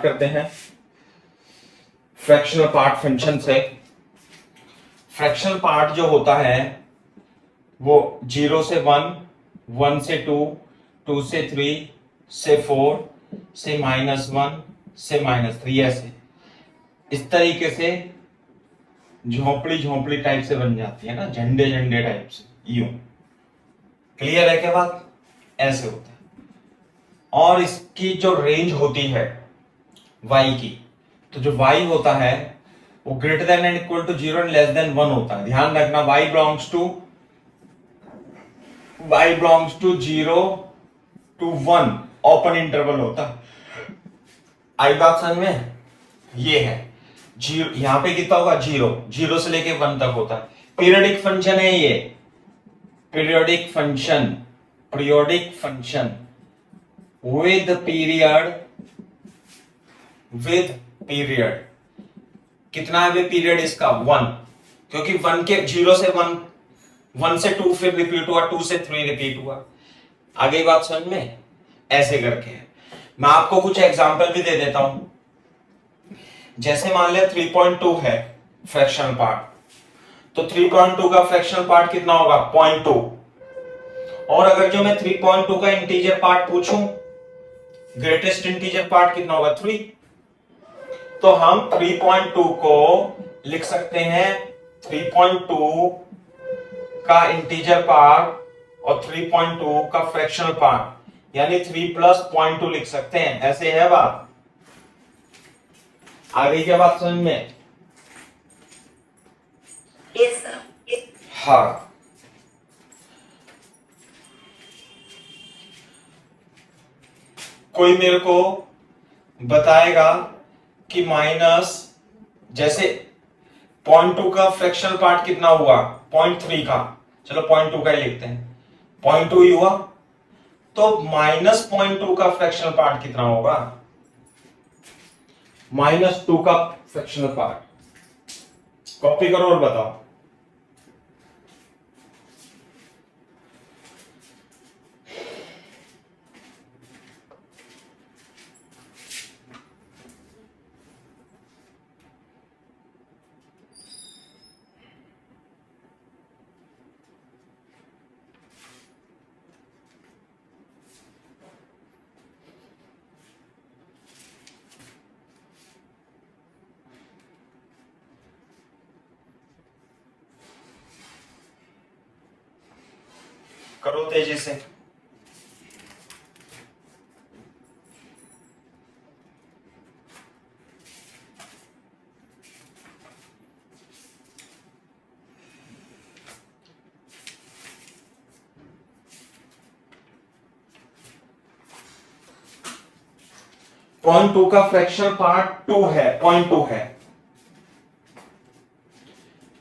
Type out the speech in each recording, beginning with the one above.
Start करते हैं fractional part function से। फ्रैक्शनल पार्ट जो होता है वो 0 से 1, 1 से 2, 2 से 3 से 4 से -1 से -3 ऐसे इस तरीके से झोंपड़ी झोंपड़ी टाइप से बन जाती है ना, झंडे झंडे टाइप से। यूं क्लियर है क्या बात? ऐसे होता है। और इसकी जो रेंज होती है y की, तो जो y होता है वो greater than and equal to 0 and less than 1 होता है। ध्यान रखना, y belongs to 0 to 1 open interval होता है। आई बात समझ में? ये है जीरो, यहां पे कितना होगा? 0, 0 से लेके 1 तक होता है। पीरियोडिक फंक्शन है ये, पीरियोडिक फंक्शन विद पीरियड। कितना है वे पीरियड इसका? 1, क्योंकि 1 के 0 से 1, 1 से 2 फिर रिपीट हुआ, 2 से 3 रिपीट हुआ। आगे बात समझ में? ऐसे करके है। मैं आपको कुछ एग्जांपल भी दे देता हूं। जैसे मान लिया 3.2 है फ्रैक्शनल पार्ट, तो 3.2 का फ्रैक्शनल पार्ट कितना होगा? 0.2। और अगर जो मैं 3.2 का इंटीजर पार्ट पूछूं, ग्रेटेस्ट इंटीजर पार्ट कितना होगा? 3। तो हम 3.2 को लिख सकते हैं 3.2 का इंटीजर पार्ट और 3.2 का फ्रैक्शनल पार्ट, यानी 3 + 0.2 लिख सकते हैं। ऐसे है बात? आगे क्या बात समझ में? Yes, sir. हाँ, कोई मेरे को बताएगा कि माइनस, जैसे 0.2 का फ्रैक्शनल पार्ट कितना हुआ? 0.3 का, चलो 0.2 का ही लिखते हैं, 0.2 ही हुआ। तो -0.2 का फ्रैक्शनल पार्ट कितना होगा? -2 का फ्रैक्शनल पार्ट। कॉपी करो और बताओ। करो तेजी से। पॉइंट 2 का फ्रैक्शनल पार्ट 2 है, 0.2 है।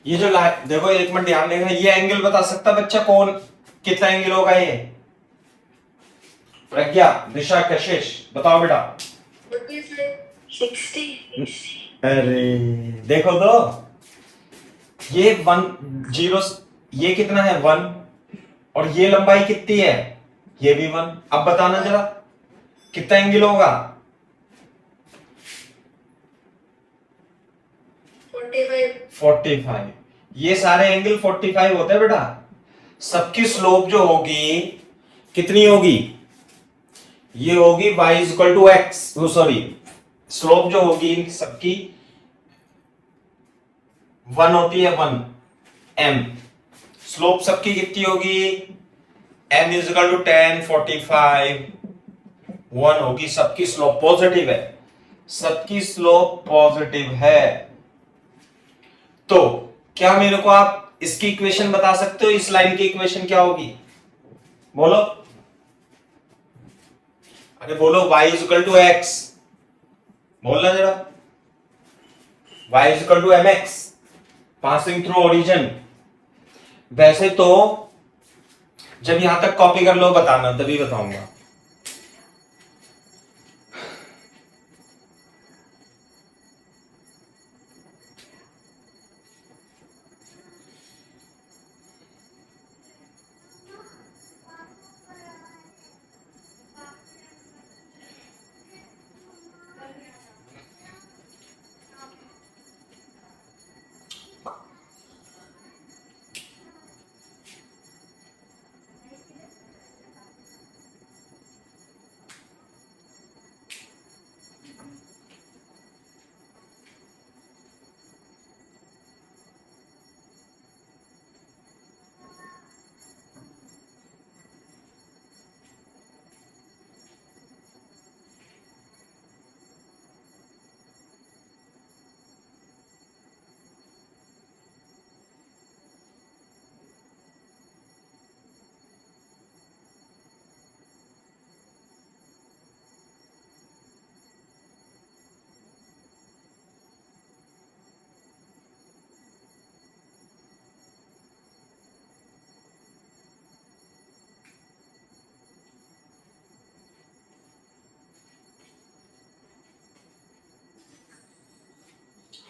ये जो देखो, एक मिनट ध्यान देना, ये एंगल बता सकता बच्चा कौन? कितना एंगल होगा ये? प्रज्ञा, दिशा, कशिश, बताओ बेटा। 60. अरे देखो तो, ये 1 0, ये कितना है? 1। और ये लंबाई कितनी है? ये भी 1। अब बताना जरा कितना एंगल होगा? 45। ये सारे एंगल 45 होते हैं बेटा। सबकी स्लोप जो होगी कितनी होगी? ये होगी y = x, सॉरी, स्लोप जो होगी सबकी 1 होती है, 1 m। स्लोप सबकी कितनी होगी? m = 10, 45, 1 होगी। सबकी स्लोप पॉजिटिव है, सबकी स्लोप पॉजिटिव है। तो क्या मेरे को आप इसकी इक्वेशन बता सकते हो? इस लाइन की इक्वेशन क्या होगी? बोलो, अरे बोलो, y = x, बोलना जरा। y = mx, passing through origin. वैसे तो जब यहां तक कॉपी कर लो बताना, तभी बताऊंगा।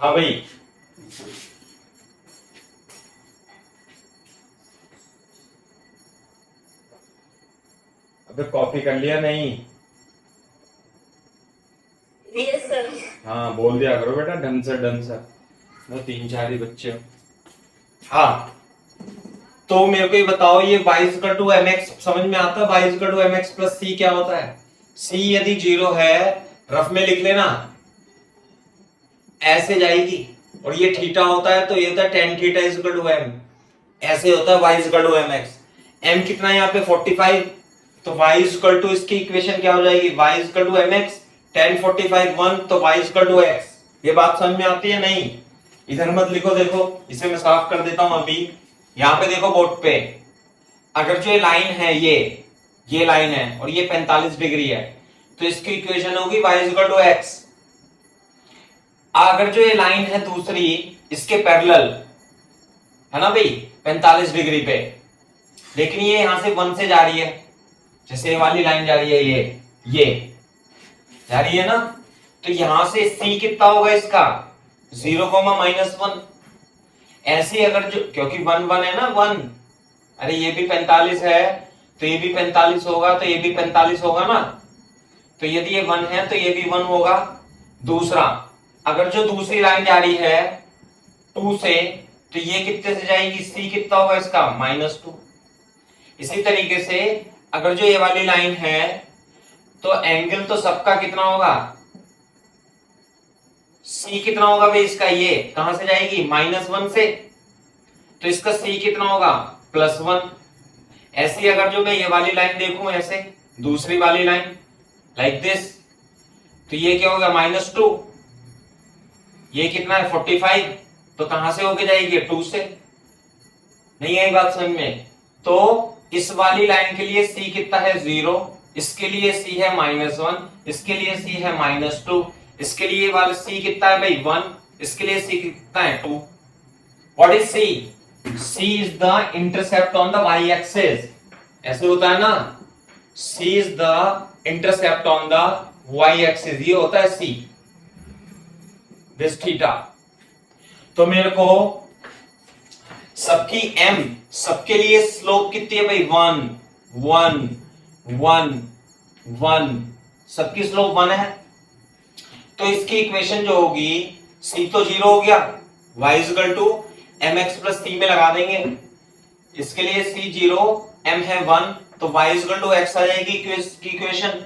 हाँ भाई, अबे कॉपी कर लिया नहीं? Yes sir. हाँ बोल दिया करो बेटा ढंग से ढंग से, वो 3-4 ही बच्चे हो। हाँ तो मेरे को ये बताओ, ये y equal to M X समझ में आता है? y equal to M X plus C क्या होता है? c यदि 0 है, रफ में लिख लेना, ऐसे जाएगी, और ये थीटा होता है तो ये होता है tan theta is equal to m, ऐसे होता है y equal to M x. m कितना है यहाँ पे 45, तो y इक्वल टू इसकी इक्वेशन क्या हो जाएगी? y equal to M x tan 45 1, तो y इक्वल टू x। ये बात समझ में आती है नहीं? इधर मत लिखो, देखो इसे मैं साफ कर देता हूं अभी। यहाँ पे देखो बोर्ड पे, अगर जो ये लाइन है, ये लाइन है और ये 45 डिग्री है, तो इसकी इक्वेशन होगी y इक्वल टू x। अगर जो ये लाइन है दूसरी, इसके पैरेलल है ना भाई 45 डिग्री पे, लेकिन ये यहां से 1 से जा रही है, जैसे ये वाली लाइन जा रही है, ये जा रही है ना, तो यहां से c कितना होगा इसका 0,-1। ऐसे अगर जो, क्योंकि 1 1 है ना 1, अरे ये भी 45 है तो ये भी 45 होगा, तो ये भी 45 होगा ना, तो यदि ये 1 है तो ये भी 1 होगा। दूसरा, अगर जो दूसरी लाइन जा रही है 2 से, तो ये कितने से जाएगी? c कितना होगा इसका -2। इसी तरीके से अगर जो ये वाली लाइन है, तो एंगल तो सबका कितना होगा? c कितना होगा भाई इसका? ये कहां से जाएगी? -1 से, तो इसका c कितना होगा? +1। ऐसी अगर जो मैं ये वाली लाइन देखूं, ऐसे दूसरी वाली लाइन लाइक दिस, तो ये क्या होगा? -2। ये कितना है 45, तो कहां से होके जाएगी? 2 से। नहीं आई बात समझ में? तो इस वाली लाइन के लिए c कितना है? 0, इसके लिए c है -1, इसके लिए c है -2, इसके लिए वाला c कितना है भाई 1, इसके लिए c कितना है 2। What is c? c is the intercept on the y axis. ऐसे होता है ना, c is the intercept on the y axis, ये होता है c, दिस थीटा। तो मेरे को सबकी m, सबके लिए स्लोप कितनी है भाई? 1 1 1 1, सबकी स्लोप 1 है, तो इसकी इक्वेशन जो होगी, c तो 0 हो गया, y equal to M X plus C में लगा देंगे, इसके लिए c 0, m है 1, तो y इक्वल टू x आ जाएगी इसकी इक्वेशन।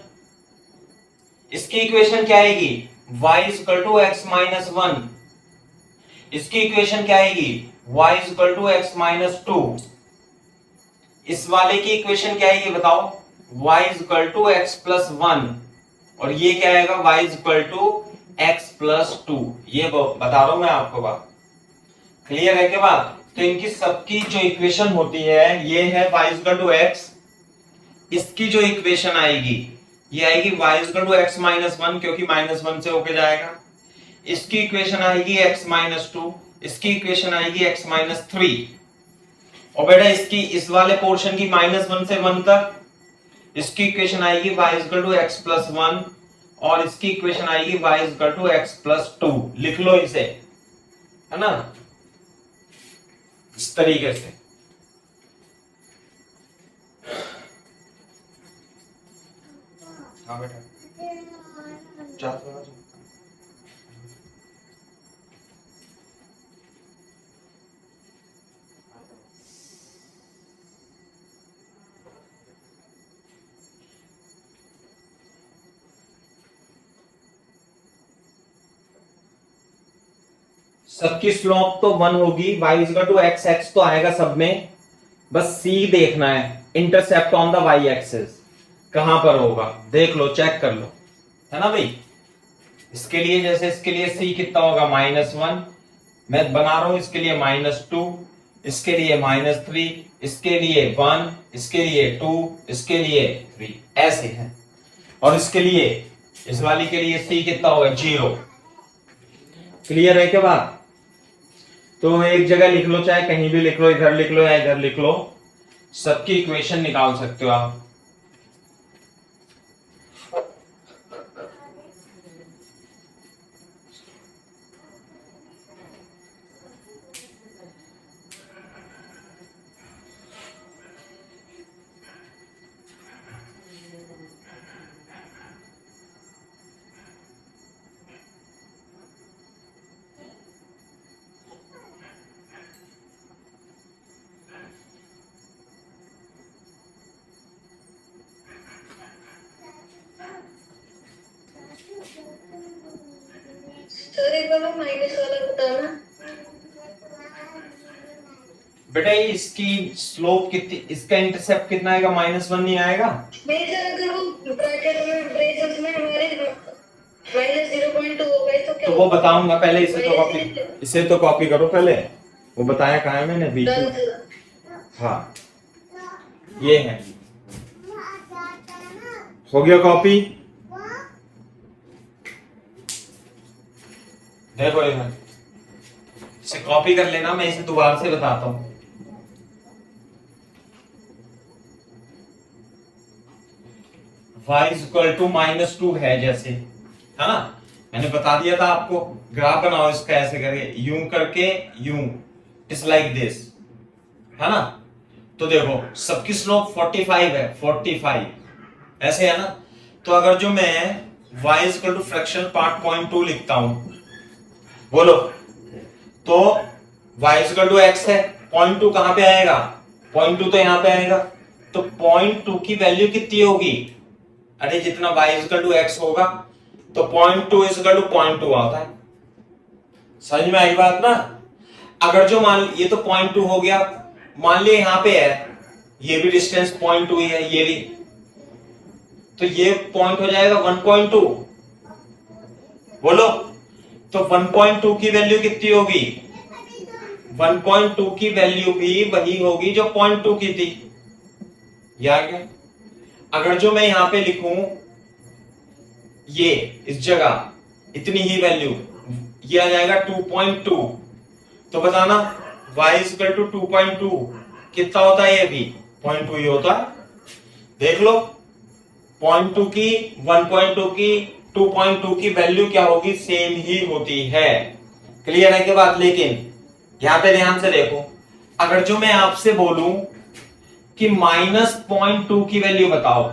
इसकी इक्वेशन क्या आएगी? y equal to x minus 1। इसकी इक्वेशन क्या आएगी? y equal to x minus 2। इस वाले की इक्वेशन क्या आएगी बताओ? y equal to x plus 1, और ये क्या आएगा? y equal to x plus 2। ये बता रहा हूं मैं आपको, बात क्लियर है क्या बात? तो इनकी सबकी जो इक्वेशन होती है, ये है y इक्वल टू x, इसकी जो इक्वेशन आएगी ये आएगी y equal to x minus 1, क्योंकि -1 से होके जाएगा। इसकी इक्वेशन आएगी x माइनस 2, इसकी इक्वेशन आएगी x माइनस 3, और बेटा इसकी इस वाले पोर्शन की -1 से 1 तक, इसकी इक्वेशन आएगी y equal to x plus 1, और इसकी इक्वेशन आएगी y equal to x plus 2। लिख लो इसे, है ना, इस तरीके से। हाँ बेटा, सबकी स्लोप तो 1 होगी, y equal to x, x तो आएगा सब में, बस c देखना है intercept on the y axis कहां पर होगा, देख लो, चेक कर लो, है ना भाई। इसके लिए जैसे इसके लिए c कितना होगा? -1, मैं बना रहा हूं इसके लिए -2, इसके लिए -3, इसके लिए 1, इसके लिए 2, इसके लिए 3, ऐसे है। और इसके लिए, इस वाली के लिए c कितना होगा? 0। क्लियर है क्या बात? तो एक जगह लिख लो, चाहे कहीं भी लिख लो, इधर लिख लो या इधर लिख लो, सबकी इक्वेशन निकाल सकते हो आप। होगा वो माइनस वाला बताना। बेटा इसकी स्लोप कितनी, इसका इंटरसेप्ट कितना आएगा? -1 नहीं आएगा? नहीं सर, अगर वो ब्रैकेट में ब्रेसेस में हमारे -0.2 हो गए तो क्या? तो वो बताऊंगा, पहले इसे तो कॉपी करो पहले। वो बताया कहाँ है मैंने? बीच में। हाँ ये है, हो गया कॉपी। देखो इधर, इसे कॉपी कर लेना, मैं इसे दोबारा से बताता हूं। y इक्वल टू -2 है जैसे, है ना? मैंने बता दिया था आपको, ग्राफ बनाओ इसका ऐसे करके, यूं करके यूं, इट्स लाइक दिस, है ना? तो देखो सबकी स्लोप 45 है, 45 ऐसे है ना? तो अगर जो मैं y equal to fraction part 0.2 लिखता हूं, बोलो, तो y इक्वल टू x है, 0.2 कहां पे आएगा? 0.2 तो यहां पे आएगा, तो 0.2 की वैल्यू कितनी होगी? अरे जितना y इक्वल टू x होगा तो 0.2 इक्वल टू 0.2 आता है। समझ में आई बात ना? अगर जो मान, ये तो 0.2 हो गया, मान लिया यहां पे है, ये भी डिस्टेंस 0.2 ही है, ये भी, तो ये पॉइंट हो जाएगा 1.2, बोलो। तो 1.2 की वैल्यू कितनी होगी? 1.2 की वैल्यू भी वही होगी जो 0.2 की थी, याद है? अगर जो मैं यहां पे लिखूं ये इस जगह इतनी ही वैल्यू, ये आ जाएगा 2.2, तो बताना y इक्वल टू 2.2 कितना होता है? ये भी 0.2 ही होता है। देख लो 0.2 की, 1.2 की, 2.2 की वैल्यू क्या होगी? सेम ही होती है। क्लियर है के बात? लेकिन यहां पे ध्यान से देखो, अगर जो मैं आपसे बोलूं कि -0.2 की वैल्यू बताओ,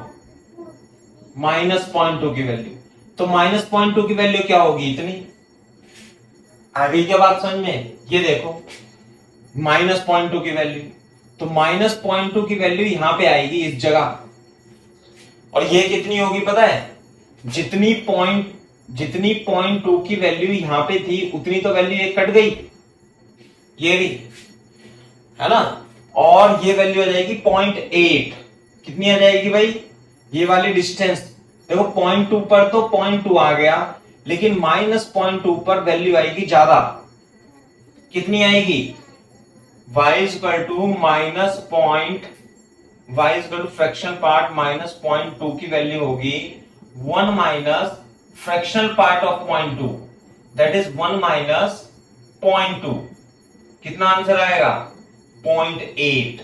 -0.2 की वैल्यू, तो -0.2 की वैल्यू क्या होगी? इतनी। आ गई क्या बात समझ में? ये देखो -0.2 की वैल्यू, तो -0.2 की वैल्यू यहां पे आएगी इस जगह, और ये कितनी होगी पता है? जितनी 0.2 की वैल्यू यहां पे थी उतनी तो वैल्यू एक कट गई, ये भी, है ना? और ये वैल्यू आ जाएगी 0.8। कितनी आ जाएगी भाई? ये वाली डिस्टेंस देखो, 0.2 पर तो 0.2 आ गया, लेकिन -0.2 पर वैल्यू आएगी ज्यादा। कितनी आएगी? y equal to fraction part -0.2 की वैल्यू होगी 1 minus fractional part of 0.2, that is 1 minus 0.2। कितना आंसर आएगा? 0.8।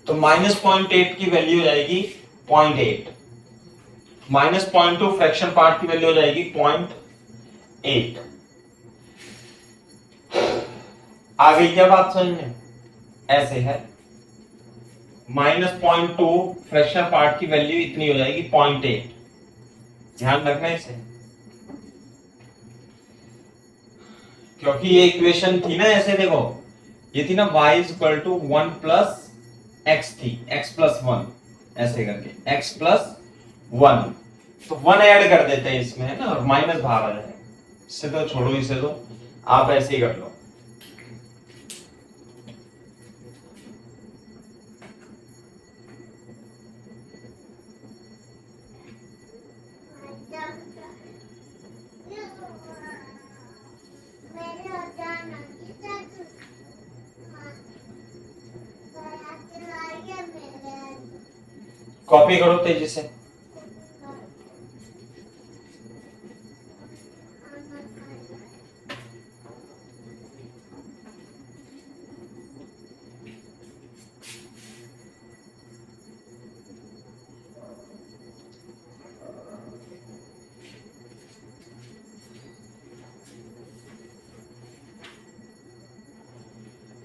तो -0.8 की वैल्यू हो जाएगी 0.8, -0.2 फ्रैक्शन पार्ट की वैल्यू हो जाएगी 0.8। आ गई क्या बात समझ में? ऐसे है, -0.2 फ्रैक्शन पार्ट की वैल्यू इतनी हो जाएगी 0.8। ध्यान रखना इसे, क्योंकि ये इक्वेशन थी ना ऐसे, देखो ये थी ना y equal to 1 plus x थी, x प्लस 1 ऐसे करके, x प्लस 1, तो 1 ऐड कर देते हैं इसमें, है ना, और माइनस बाहर आ जाएगा। इससे तो छोड़ो, इसे तो आप ऐसे ही कर लो। कॉपी करो तेजी से।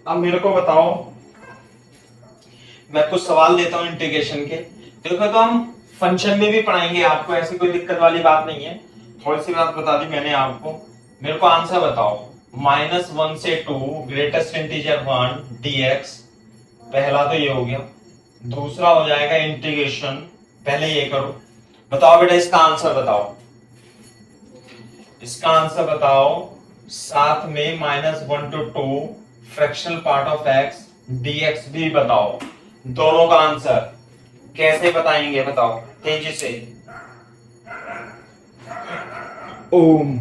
अब मेरे को बताओ, मैं कुछ सवाल देता हूं इंटीग्रेशन के। देखो तो हम फंक्शन में भी पढ़ाएंगे आपको, ऐसी कोई दिक्कत वाली बात नहीं है। थोड़ी सी बात बता दी मैंने आपको, मेरे को आंसर बताओ। -1 से 2 ग्रेटेस्ट इंटीजर 1 dx, पहला तो ये हो गया। दूसरा हो जाएगा इंटीग्रेशन, पहले ये करो। बताओ बेटा इसका आंसर बताओ, इसका आंसर बताओ। साथ में -1 to 2 fractional part of x dx भी बताओ। दोनों का आंसर कैसे बताएंगे बताओ तेजी से। ओम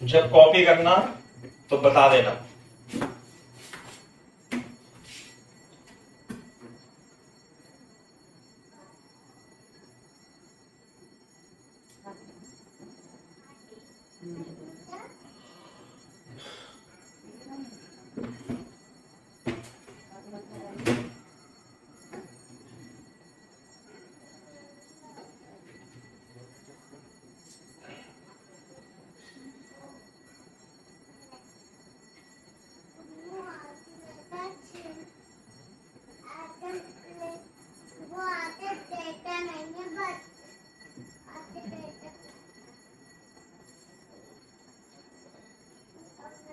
जब कॉपी करना तो बता देना।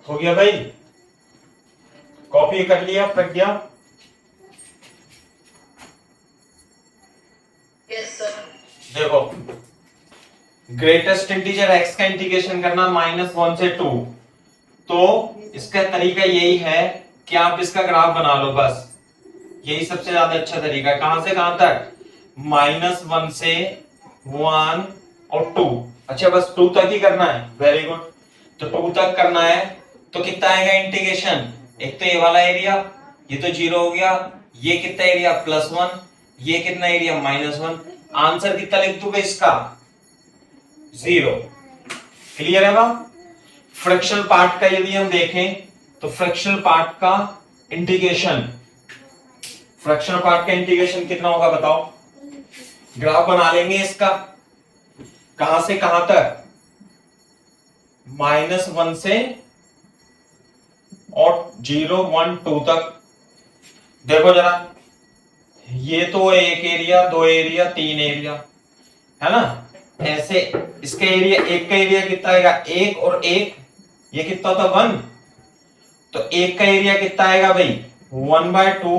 हो गया भाई, कॉपी कर लिया प्रज्ञा? Yes sir. देखो ग्रेटेस्ट इंटीजर x का इंटीग्रेशन करना -1 से 2, तो इसका तरीका यही है कि आप इसका ग्राफ बना लो बस। यही सबसे ज्यादा अच्छा तरीका है। कहां से कहां तक? -1 से 1 और 2। अच्छा बस 2 तक ही करना है, वेरी गुड। तो 2 तक करना है तो कितना आएगा इंटीग्रेशन? एक तो ये वाला एरिया, ये तो 0 हो गया, ये कितना एरिया +1, ये कितना एरिया -1। आंसर कितना लिख दूंगा इसका? 0। क्लियर है बात? फ्रैक्शनल पार्ट का यदि हम देखें तो फ्रैक्शनल पार्ट का इंटीग्रेशन, फ्रैक्शनल पार्ट का इंटीग्रेशन कितना होगा बताओ? ग्राफ बना लेंगे इसका। कहां से कहां तक? -1 से और 0 1 2 तक। देखो जरा, ये तो एक एरिया, 2 एरिया, 3 एरिया है ना। ऐसे इसका एरिया, एक का एरिया कितना आएगा? 1 और 1, ये कितना होता? 1। तो एक का एरिया कितना आएगा भाई? 1/2।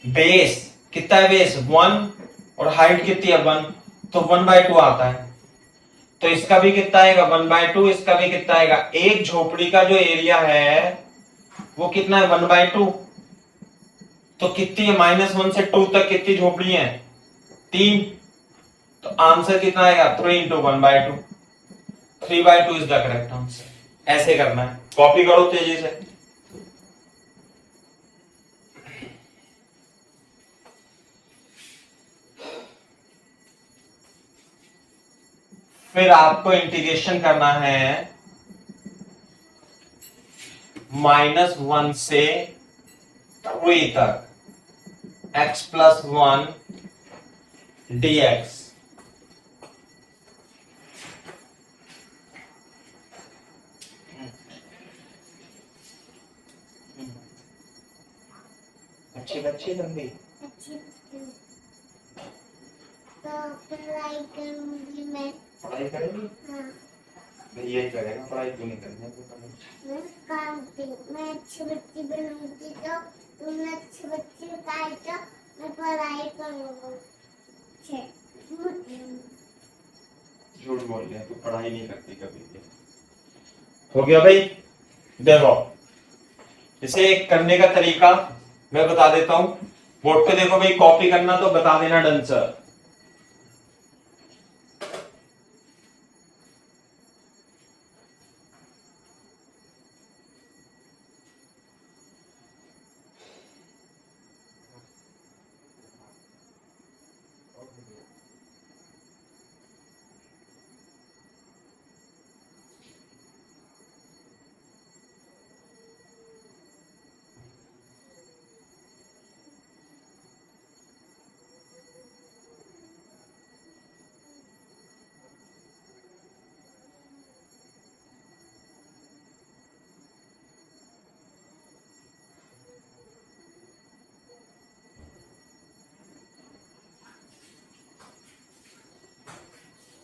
बेस कितना है? बेस 1 और हाइट कितनी है? 1, तो 1/2 आता है। तो इसका भी कितना आएगा? 1/2। इसका भी कितना आएगा? एक झोपड़ी का जो एरिया है वो कितना है? 1/2। तो कितनी है? -1 से 2 तक कितनी झोपड़ी है? 3। तो आंसर कितना आएगा? 3 × 1/2। 3/2 इज द करेक्ट आंसर। ऐसे करना है, कॉपी करो तेजी से। फिर आपको इंटीग्रेशन करना है -1 से 3 तक x + 1 dx। अच्छी बच्ची लंबी तो पढ़ाई करूंगी मैं। पढ़ाई करेगी? हाँ। यही करेगा, पढ़ाई क्यों नहीं करनी? मैं अच्छी बच्ची बनूंगी तो तुमने अच्छी बच्ची बताई तो मैं पढ़ाई करूंगी। झूठ बोल रहे हैं, तू पढ़ाई नहीं करती कभी भी। हो गया भाई? देखो इसे करने का तरीका मैं बता देता हूं। बोर्ड पे देखो भाई, कॉपी करना तो बता देना डन सर।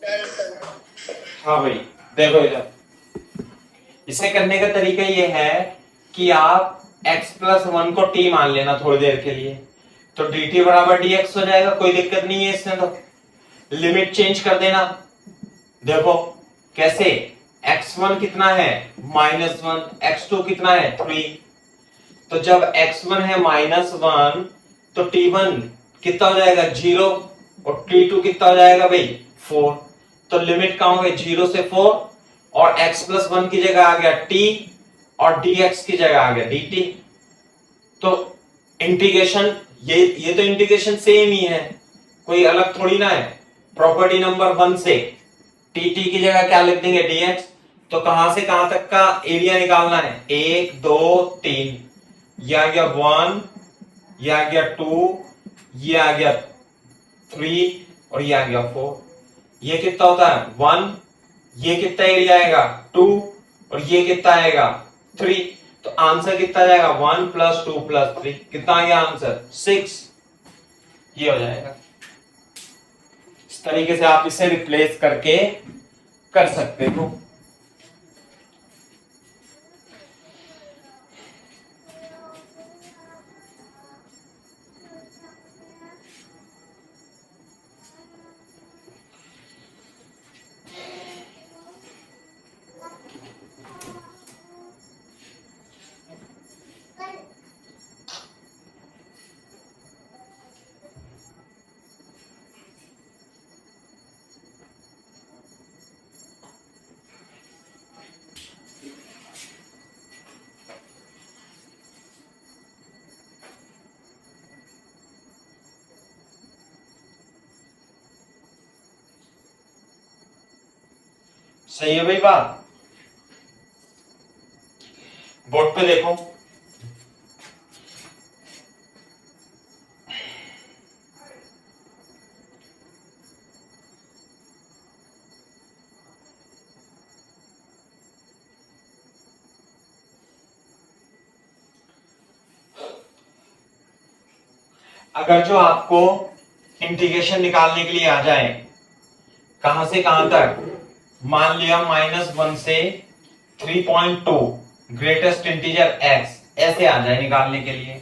Done sir. हाँ भाई देखो इधर, इसे करने का तरीका ये है कि आप x प्लस 1 को t मान लेना थोड़ी देर के लिए, तो dt बराबर dx हो जाएगा, कोई दिक्कत नहीं है इसमें। तो लिमिट चेंज कर देना, देखो कैसे, x1 कितना है -1, x2 कितना है 3, तो जब x1 है -1 तो t1 कितना हो जाएगा 0 और t2 कितना हो जाएगा भाई 4, तो लिमिट कहां हो गई 0 से 4 और x प्लस 1 की जगह आ गया t और dx की जगह आ गया dt। तो इंटीग्रेशन ये तो इंटीग्रेशन सेम ही है, कोई अलग थोड़ी ना है। प्रॉपर्टी नंबर 1 से dt की जगह क्या लिख देंगे dx, तो कहां से कहां तक का एरिया निकालना है 1 2 3, ये आ गया 1, ये आ गया 2, ये आ गया 3 और ये आ गया 4। ये कितना होता है 1, ये कितना एरिया आएगा 2 और ये कितना आएगा 3, तो आंसर कितना जाएगा 1 + 2 + 3, कितना आ गया आंसर 6, ये हो जाएगा। इस तरीके से आप इसे रिप्लेस करके कर सकते हो। सही है भाई बात, बोर्ड पे देखो। अगर जो आपको इंटीग्रेशन निकालने के लिए आ जाए कहां से कहां तक, मान लिया -1 से 3.2 ग्रेटेस्ट इंटीजर x ऐसे आ जाए निकालने के लिए,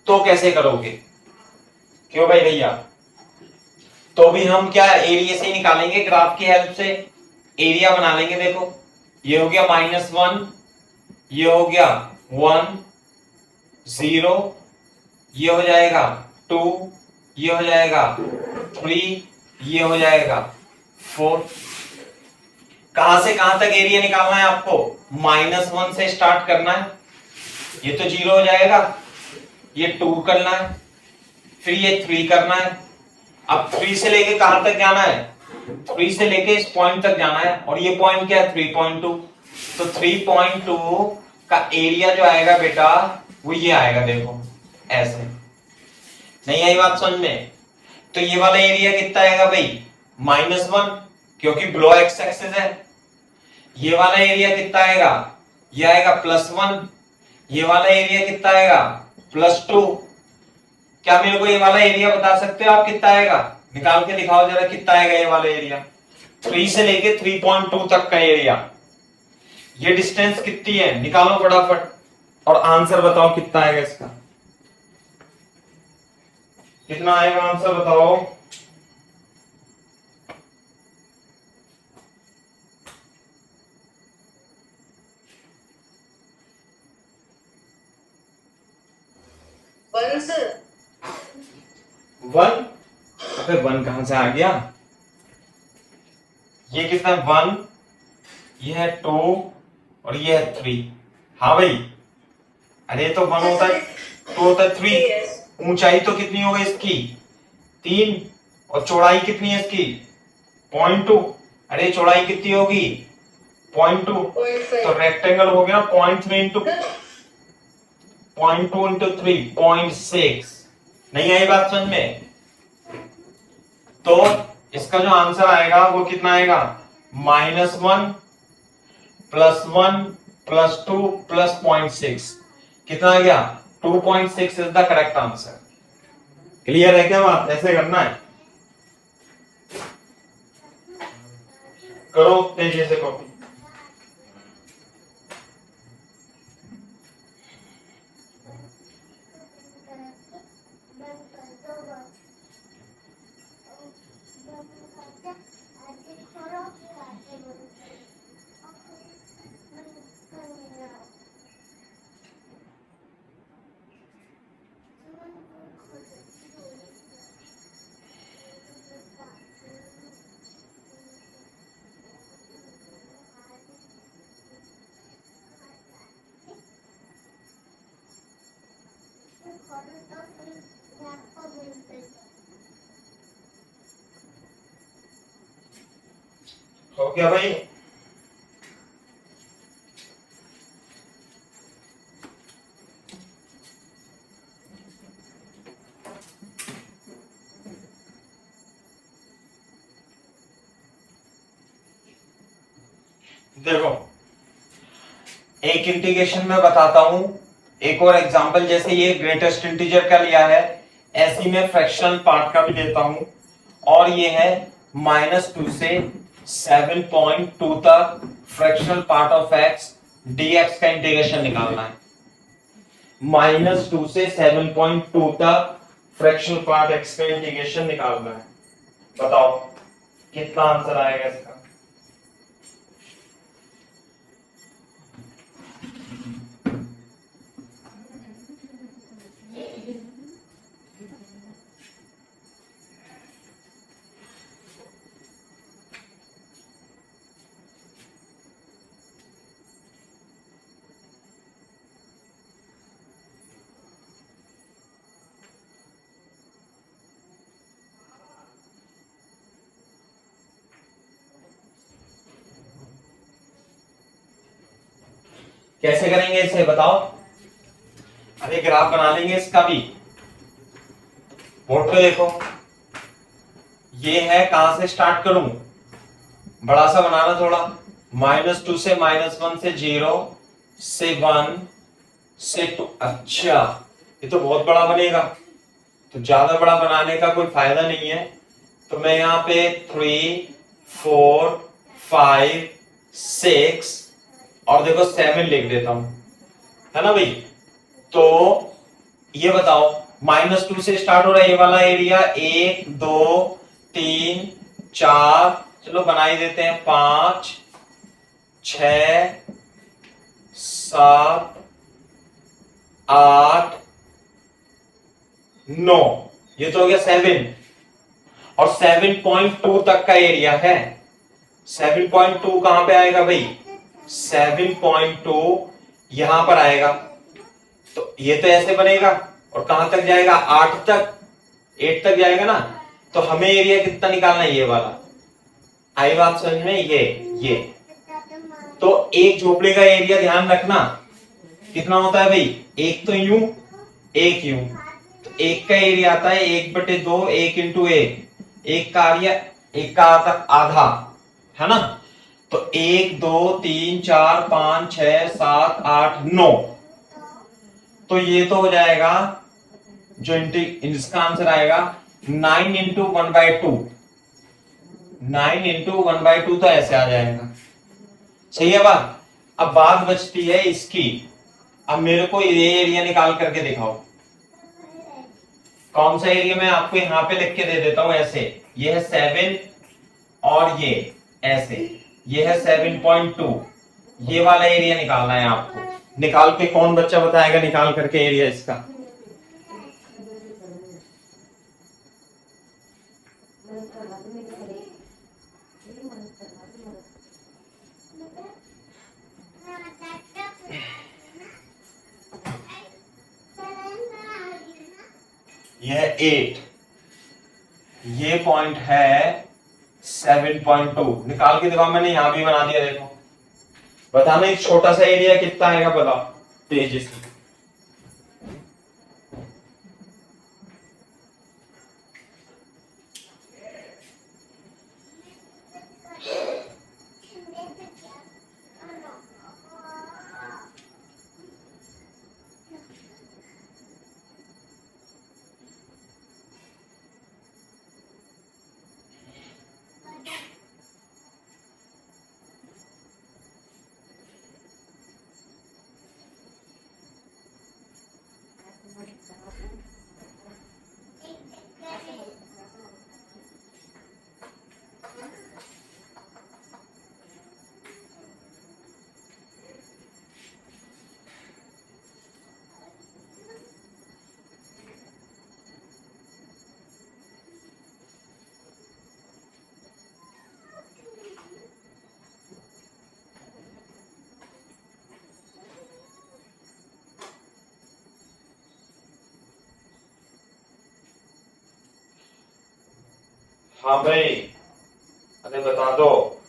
तो कैसे करोगे? क्यों भाई भैया? तो भी हम क्या एरिया से ही निकालेंगे, ग्राफ की हेल्प से एरिया बना लेंगे। देखो ये हो गया -1, ये हो गया 1 0, ये हो जाएगा 2, ये हो जाएगा 3, ये हो जाएगा 4। कहां से कहां तक एरिया निकालना है आपको? -1 से स्टार्ट करना है, ये तो 0 हो जाएगा, ये 2 करना है, फिर ये 3 करना है। अब 3 से लेके कहां तक जाना है? 3 से लेके इस पॉइंट तक जाना है, और ये पॉइंट क्या है 3.2, तो 3.2 का एरिया जो आएगा बेटा वो ये आएगा, देखो ऐसे। नहीं आई बात समझ में? तो ये वाला एरिया कितना आएगा भाई -1, क्योंकि बिलो एक्स एक्सिस है। ये वाला एरिया कितना आएगा? ये आएगा +1। ये वाला एरिया कितना आएगा? +2। क्या मेरे को ये वाला एरिया बता सकते हो आप कितना आएगा? निकाल के दिखाओ जरा कितना आएगा ये वाला एरिया, 3 से लेके 3.2 तक का एरिया। ये डिस्टेंस कितनी है निकालो फटाफट, और आंसर बताओ कितना आएगा इसका, कितना आएगा आंसर बताओ। वन, अबे 1 कहां से आ गया? ये कितना है 1, ये है 2 और ये है 3। हाँ भाई, अरे तो 1 होता है 2 होता है 3। ऊंचाई तो कितनी हो गई इसकी 3, और चौड़ाई कितनी है इसकी 0.2। अरे चौड़ाई कितनी होगी 0.2, तो रेक्टेंगल हो गया 0.3 इंटू 0.2 इंटू 3 0.6। नहीं आई बात समझ में? तो इसका जो आंसर आएगा वो कितना आएगा -1 +1 +2 +0.6, कितना आ गया 2.6 is the correct answer. Clear है क्या बात? ऐसे करना है, करो तेजी से कॉपी। तो फिर मैं आपको बोलते हो गया भाई? देखो, एक इंटीग्रेशन में बताता हूं, एक और एग्जांपल। जैसे ये ग्रेटेस्ट इंटीजर का लिया है, ऐसी में फ्रैक्शनल पार्ट का भी लेता हूं। और ये है -2 से 7.2 तक fractional part of x dx का इंटीग्रेशन निकालना है। -2 से 7.2 तक फ्रैक्शनल पार्ट x का इंटीग्रेशन निकालना है। बताओ कितना आंसर आएगा इसका? कैसे करेंगे इसे बताओ? अरे ग्राफ बना लेंगे इसका भी। बोर्ड पे देखो, ये है, कहां से स्टार्ट करूं? बड़ा सा बनाना थोड़ा। -2 से -1 से 0 से 1 से 2। अच्छा, ये तो बहुत बड़ा बनेगा, तो ज्यादा बड़ा बनाने का कोई फायदा नहीं है। तो मैं यहाँ पे 3 4 5 6 और देखो 7 लिख देता हूं, है ना भाई? तो ये बताओ, -2 से स्टार्ट हो रहा है ये वाला एरिया, 1 2 3 4, चलो बना ही देते हैं, 5 6 7 8 9, ये तो हो गया 7। और 7.2 तक का एरिया है। 7.2 कहां पे आएगा भाई? 7.2 यहां पर आएगा। तो ये तो ऐसे बनेगा, और कहां तक जाएगा? 8 तक, 8 तक जाएगा ना। तो हमें एरिया कितना निकालना है? ये वाला। आई बात समझ में? ये तो एक झोपड़ी का एरिया ध्यान रखना कितना होता है भाई? एक तो यूं, एक यूं। तो एक का एरिया आता है 1/2, 1 इंटू 1। एक का एरिया, एक का आता आधा, है ना? तो 1 2 3 4 5 6 7 8 9। तो ये तो हो जाएगा, जो इसका आंसर आएगा 9 इंटू 1/2। 9 इंटू 1/2 तो ऐसे आ जाएगा। सही है बात? अब बात बचती है इसकी। अब मेरे को ये एरिया निकाल करके दिखाओ। कौन सा एरिया? मैं आपको यहां पे लिख के दे देता हूं ऐसे। ये है 7 और ये ऐसे, ये है 7.2। ये वाला एरिया निकालना है आपको। निकाल के कौन बच्चा बताएगा निकाल करके एरिया इसका? यह है 8, ये पॉइंट है 7.2। निकाल के दिखाओ, मैंने यहां भी बना दिया। देखो, बताना एक छोटा सा एरिया कितना आएगा, बताओ तेजी से। हाँ भाई, अरे बता दो।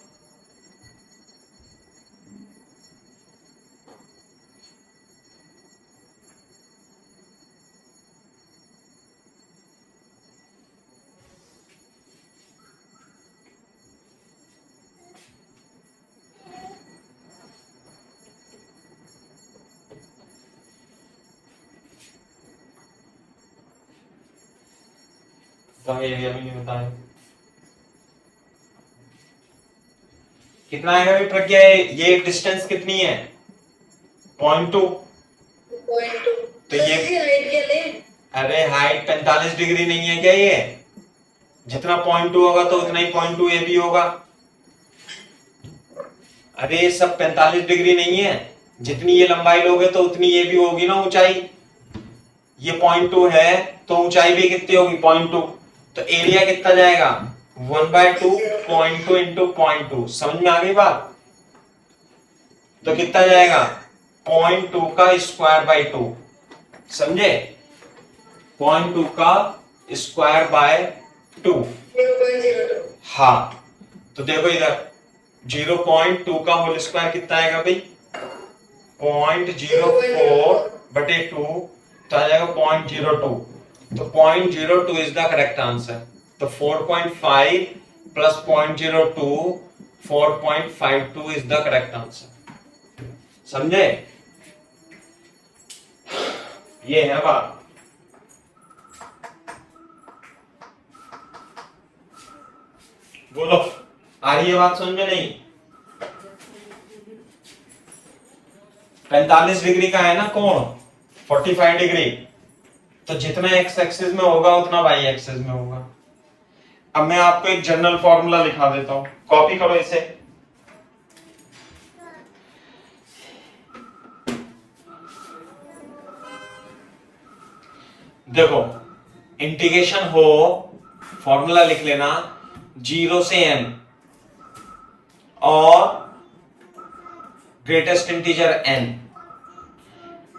तो एरिया भी नहीं बताए। कितना आएगा भी प्रज्ञा? ये डिस्टेंस कितनी है? 0.2। 0.2। तो ये हाइट क्या ले? अरे हाइट 45 डिग्री नहीं है क्या? ये जितना 0.2 होगा तो उतना ही 0.2 ये भी होगा। अरे ये सब 45 डिग्री नहीं है, जितनी ये लंबाई लोगे तो उतनी ये भी होगी ना ऊंचाई। ये 0.2 है तो ऊंचाई भी कितनी होगी? 0.2। तो एरिया कितना जाएगा? 1/2 0.2 इंटू 0.2। समझ में आ गई बात? तो कितना जाएगा? 0.2 का स्क्वायर बाय 2। समझे? 0.2 का स्क्वायर बाय 2। 0.02। हाँ, तो देखो इधर 0.2 का होल स्क्वायर कितना आएगा भाई? 0.04 बटे 2, तो आ जाएगा 0.02। तो 0.02 इज द करेक्ट आंसर। तो 4.5 plus 0.02 4.52 is the correct answer. समझे? ये है बात। बोलो, आ रही है बात समझ में? नहीं? 45 डिग्री का है ना कोण, 45 डिग्री, तो जितना एक्स एक्सिस में होगा उतना वाई एक्सिस में होगा। अब मैं आपको एक जनरल फॉर्मूला लिखा देता हूं, कॉपी करो इसे। देखो, इंटीग्रेशन हो, फॉर्मूला लिख लेना 0 से n और greatest integer n।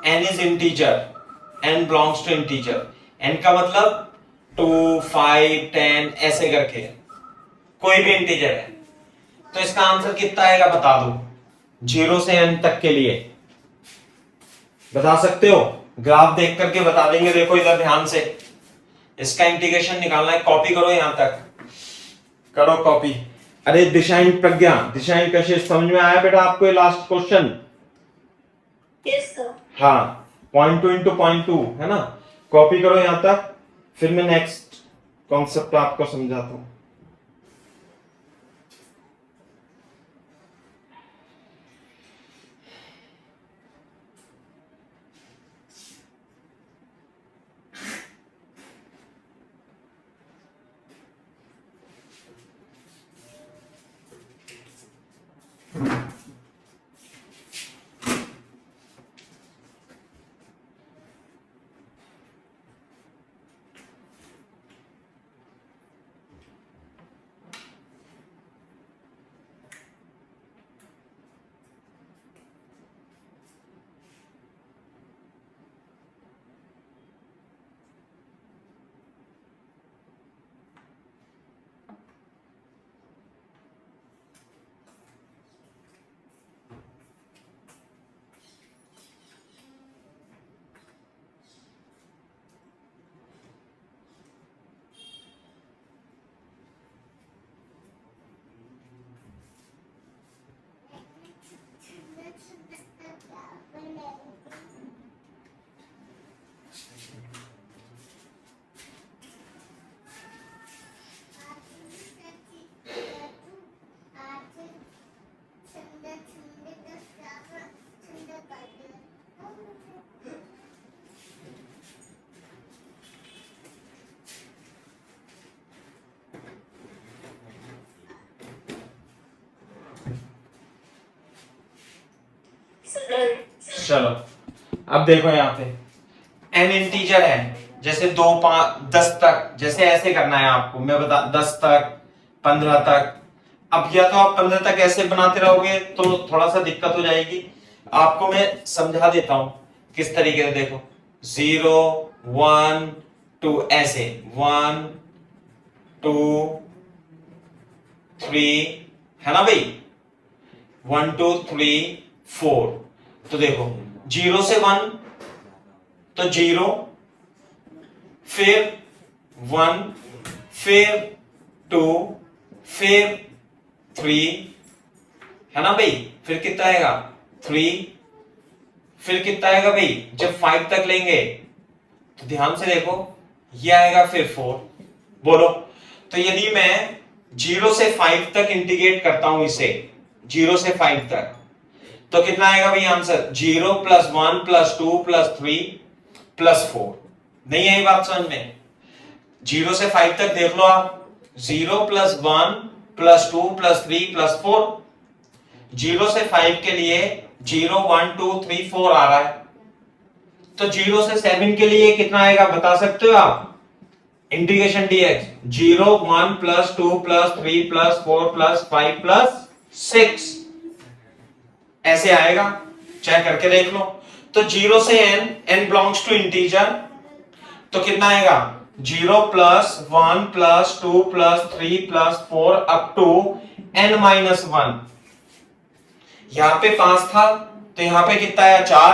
n is integer, n belongs to integer. n का मतलब 2, 5, 10 ऐसे करके कोई भी इंटीजर है। तो इसका आंसर कितना आएगा बता दो, 0 से n तक के लिए बता सकते हो? ग्राफ देख करके बता देंगे। देखो इधर ध्यान से, इसका इंटीग्रेशन निकालना है। कॉपी करो, यहां तक करो कॉपी। अरे दिशाहीन प्रज्ञा, दिशाहीन कशिश, समझ में आया बेटा आपको ये लास्ट क्वेश्चन? Yes sir. हाँ, 0.2 इंटू 0.2 है ना। कॉपी करो यहां तक, फिर मैं नेक्स्ट कॉन्सेप्ट आपको समझाता हूं। चलो अब देखो यहाँ पे n इंटीजर है, जैसे 2, 5, 10 तक, जैसे ऐसे करना है आपको। मैं बता 10 तक, 15 तक। अब या तो आप 15 तक ऐसे बनाते रहोगे तो थोड़ा सा दिक्कत हो जाएगी। आपको मैं समझा देता हूं किस तरीके से। देखो 0, 1, 2 ऐसे, 1, 2, 3 है ना भाई, 1 2 3 4। तो देखो 0 से 1 तो 0, फिर 1, फिर 2, फिर 3 है ना भाई, फिर कितना आएगा 3, फिर कितना आएगा भाई जब 5 तक लेंगे तो ध्यान से देखो ये आएगा फिर 4। बोलो, तो यदि मैं 0 से 5 तक इंटीग्रेट करता हूं इसे, 0 से 5 तक, तो कितना आएगा भाई answer 0 plus 1 plus 2 plus 3 plus 4। नहीं आई बात समझ में? 0 से 5 तक देख लो आप, 0 प्लस 1 प्लस 2 प्लस 3 प्लस 4। 0 से 5 के लिए 0 1 2 3 4 आ रहा है, तो 0 से 7 के लिए कितना आएगा बता सकते हो आप? Integration dx 0 1 plus 2 plus 3 plus 4 plus 5 plus 6 ऐसे आएगा, चेक करके देख लो। तो 0 से n बिलोंग्स टू इंटीजर, तो कितना आएगा 0 plus 1 plus 2 plus 3 plus 4 up to n minus 1। यहां पे 5 था तो यहां पे कितना आया 4,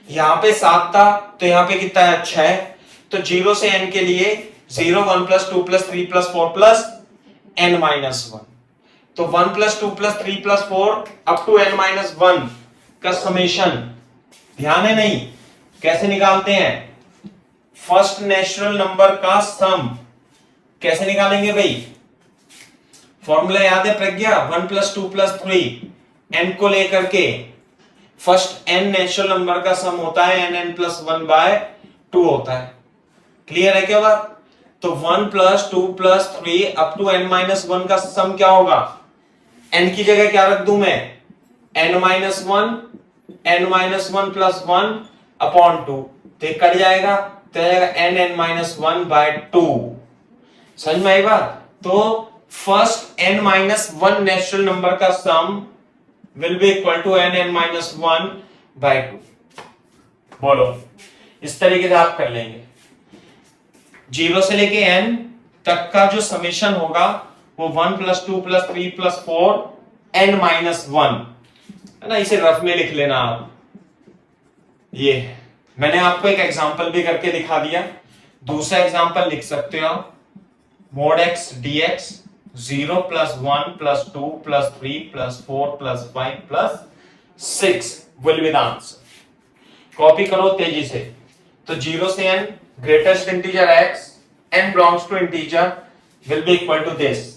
यहां पे 7 था तो यहां पे कितना है 6। तो 0 से n के लिए 0 1 plus 2 plus 3 plus 4 plus n minus 1। तो 1 plus 2 plus 3 plus 4 up to n minus 1 का समेशन ध्यान है नहीं, कैसे निकालते हैं? फर्स्ट नेचुरल नंबर का सम कैसे निकालेंगे भाई? फॉर्मूला याद है प्रज्ञा? 1 प्लस 2 प्लस 3 n को लेकर के फर्स्ट n नेचुरल नंबर का सम होता है n प्लस 1 बाय 2 होता है। क्लियर है क्या बात? तो 1 plus 2 plus 3 up to n minus 1 का सम क्या होगा? n की जगह क्या रख दूं मैं? n माइनस 1 प्लस 1 अपॉन 2, तो कट जाएगा, तो आएगा n माइनस 1 बाय 2। समझ में आई बात? तो first n minus 1 natural number का सम will be equal to n minus 1 by 2। बोलो, इस तरीके से आप कर लेंगे। 0 से लेके n तक का जो समेशन होगा वो 1 plus 2 plus 3 plus 4 n minus 1 है ना, इसे रफ में लिख लेना आप। ये मैंने आपको एक एग्जांपल भी करके दिखा दिया, दूसरा एग्जांपल लिख सकते हो आप, mod x dx 0 plus 1 plus 2 plus 3 plus 4 plus 5 plus 6 will be the answer. Copy करो तेजी से। तो 0 से n greatest integer x, n belongs to integer will be equal to this.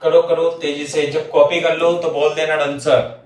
करो करो तेजी से, जब कॉपी कर लो तो बोल देना आंसर।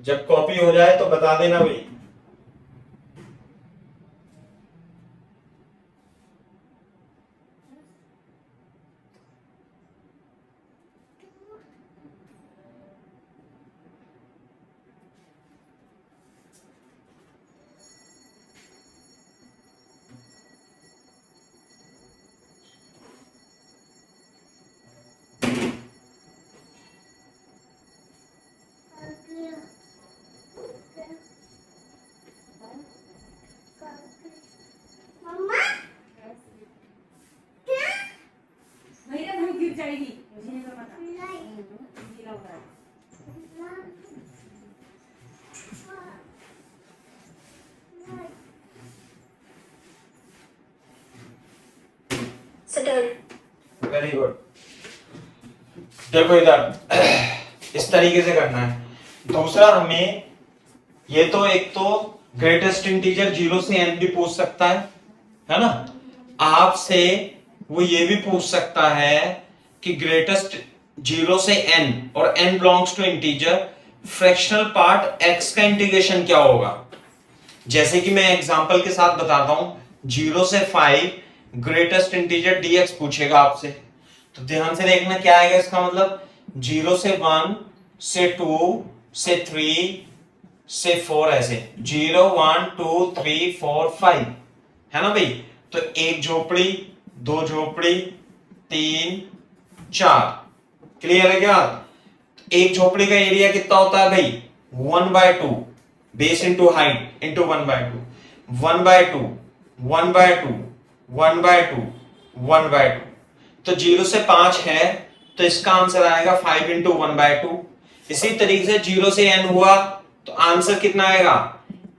जब कॉपी हो जाए तो बता देना भाई। मम्मा क्या भैया वहीं गिर जाएगी, मुझे नहीं पता। नहीं गीला हो रहा है। Sit down. Very good. देखो इधर इस तरीके से करना है। दूसरा हमें ये तो एक तो ग्रेटेस्ट इंटीजर 0 से n भी पूछ सकता है ना। आपसे वो ये भी पूछ सकता है कि ग्रेटेस्ट 0 से n और n belongs to integer, fractional part x का इंटीग्रेशन क्या होगा। जैसे कि मैं एग्जांपल के साथ बताता हूं, 0 से 5 ग्रेटेस्ट इंटीजर dx पूछेगा आपसे, तो ध्यान से देखना क्या आएगा इसका मतलब। 0 से 1 से 2 से 3 से 4, ऐसे 0 1 2 3 4 5 है ना भाई। तो एक झोपड़ी, दो झोपड़ी, 3 4, क्लियर है क्या। एक झोपड़ी का एरिया कितना होता है भाई 1/2, बेस इंटू हाइट इंटू 1/2, 1/2 1/2 1/2 1/2। तो 0 से 5 है तो इसका आंसर आएगा 5 इंटू 1/2। इसी तरीके से 0 से n हुआ तो आंसर कितना आएगा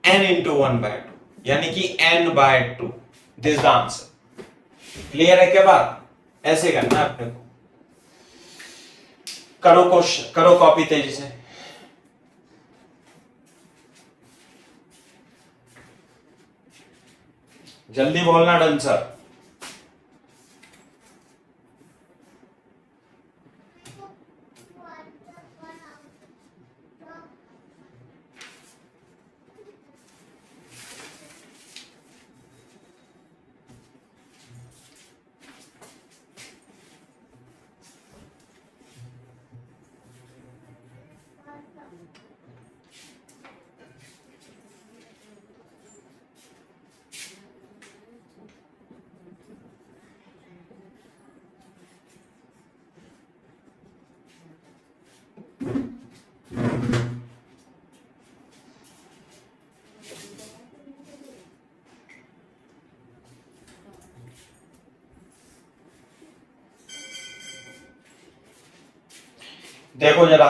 n इंटू 1/2, यानी कि n/2। This the answer. Clear है क्या बात। ऐसे करना है अपने को। करो क्वेश्चन, करो कॉपी तेजी से। जल्दी बोलना डन सर। देखो जरा,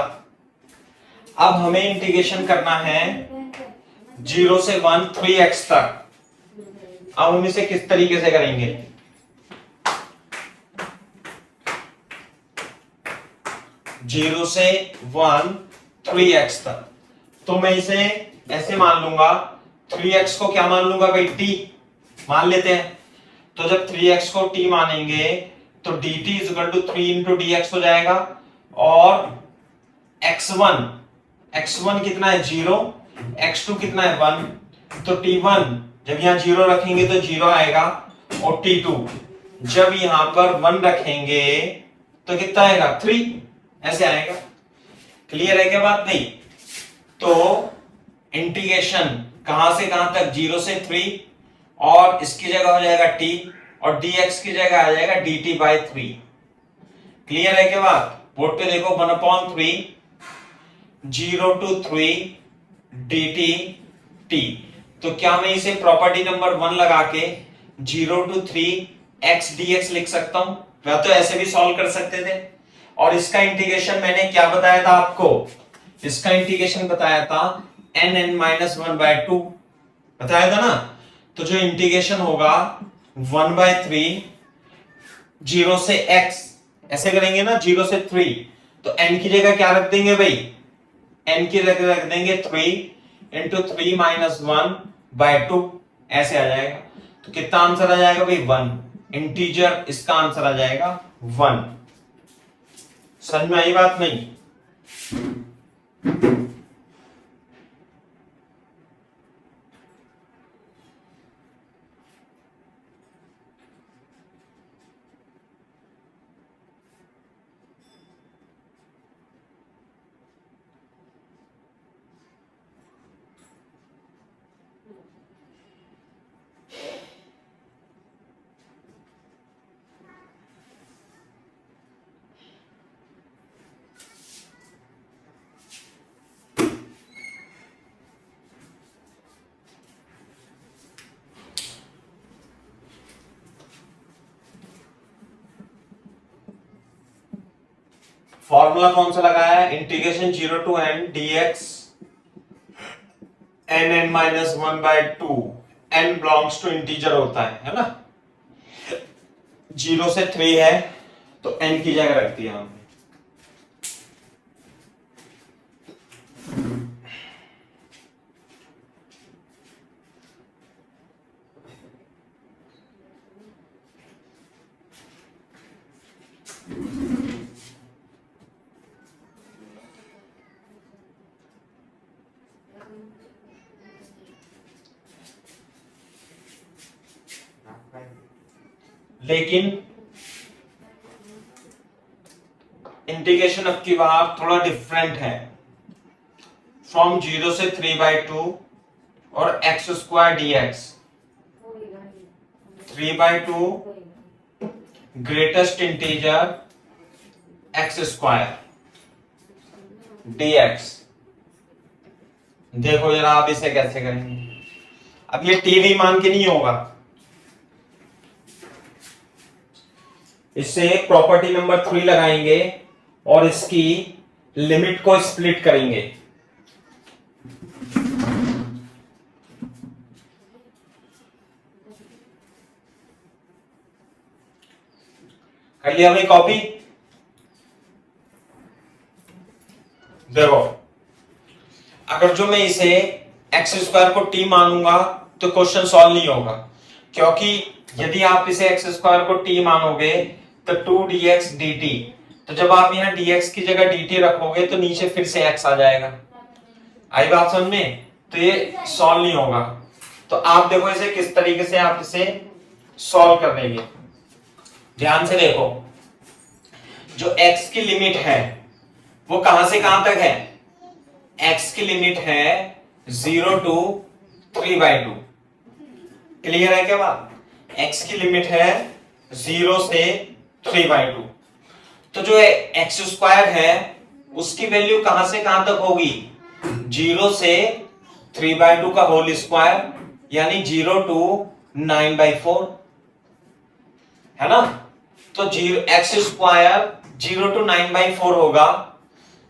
अब हमें इंटीग्रेशन करना है 0 से 1 3x तक। अब हम इसे किस तरीके से करेंगे। जीरो से 1 3x तक, तो मैं इसे ऐसे मान लूंगा, 3x को क्या मान लूंगा भाई t मान लेते हैं। तो जब 3x को t मानेंगे तो dt is equal to 3 into dx हो जाएगा। और x1 कितना है 0, x2 कितना है 1, तो t1 जब यहां 0 रखेंगे तो 0 आएगा, और t2 जब यहां पर 1 रखेंगे तो कितना आएगा 3, ऐसे आएगा। क्लियर है क्या बात। नहीं तो इंटीग्रेशन कहां से कहां तक 0 से 3, और इसकी जगह हो जाएगा t, और dx की जगह आ जाएगा dt/3। क्लियर है क्या बात। बोर्ड पे देखो 1/3 0 to 3 dt t। तो क्या मैं इसे प्रॉपर्टी नंबर 1 लगा के 0 to 3 x dx लिख सकता हूं। वह तो ऐसे भी सॉल्व कर सकते थे। और इसका इंटीग्रेशन मैंने क्या बताया था आपको, इसका इंटीग्रेशन बताया था n(n-1/2) बताया था ना। तो जो इंटीग्रेशन होगा 1/3 0 से x, ऐसे करेंगे ना 0 से 3, तो n की जगह क्या रख देंगे भाई, n की जगह रख देंगे 3 इंटू 3 - 1/2, ऐसे आ जाएगा। तो कितना आंसर आ जाएगा भाई 1, इंटीजर इसका आंसर आ जाएगा 1। समझ में आई बात नहीं। फॉर्मूला कौन सा लगाया है? Integration 0 to n dx n minus 1/2, n belongs to integer होता है ना। 0 से 3 है तो n की जगह रख दिया हमने। लेकिन इंटीग्रेशन अब की बार थोड़ा डिफरेंट है। फ्रॉम 0 से 3/2 और x² dx 3/2 greatest integer x² dx। देखो जरा आप इसे कैसे करेंगे। अब ये टीवी मान के नहीं होगा, इससे प्रॉपर्टी नंबर 3 लगाएंगे और इसकी लिमिट को स्प्लिट करेंगे। कर लिया भाई कॉपी? देखो अगर जो मैं इसे x² को t मानूंगा तो क्वेश्चन सॉल्व नहीं होगा, क्योंकि यदि आप इसे x² को t मानोगे तो 2dx dt, तो जब आप यहाँ dx की जगह dt रखोगे तो नीचे फिर से x आ जाएगा। आई बात समझ में? तो ये सॉल्व नहीं होगा। तो आप देखो इसे किस तरीके से आप इसे सॉल्व कर देंगे। ध्यान से देखो, जो x की लिमिट है वो कहां से कहां तक है? x की लिमिट है 0 to 3/2। क्लियर है क्या बात? x की लिमिट है 0 से 3/2। तो जो x² है उसकी वैल्यू कहां से कहां तक होगी? 0 से 3/2 का होल स्क्वायर, यानी 0 to 9/4 है ना। तो x² 0 to 9/4 होगा।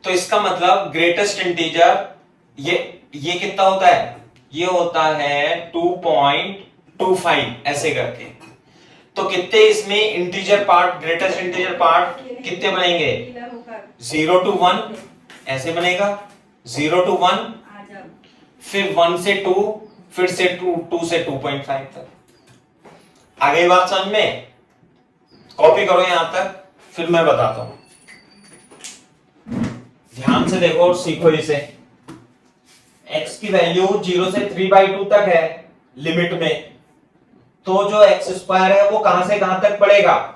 तो इसका मतलब ग्रेटेस्ट इंटीजर ये कितना होता है? ये होता है 2.25 ऐसे करके। तो कितने इसमें integer part, greatest integer part कितने बनेंगे? 0 to 1 ऐसे बनेगा, 0 to 1, फिर 1 से 2, फिर से 2 से 2.5 तक। आ गई बात समझ में? कॉपी करो यहां तक, फिर मैं बताता हूं। ध्यान से देखो और सीखो इसे। x की वैल्यू 0 से 3/2 तक है लिमिट में, तो जो x² है वो कहां से कहां तक बढ़ेगा?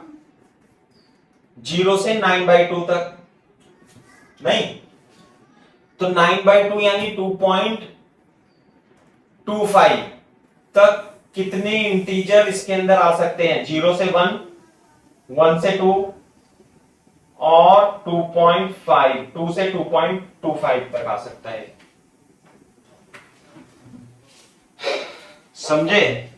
0 से 9/2 तक। नहीं तो 9/2 यानी 2.25 तक कितने इंटीजर इसके अंदर आ सकते हैं? 0 से 1, 1 से 2 और 2.5, 2 से 2.25 तक आ सकता है। समझे?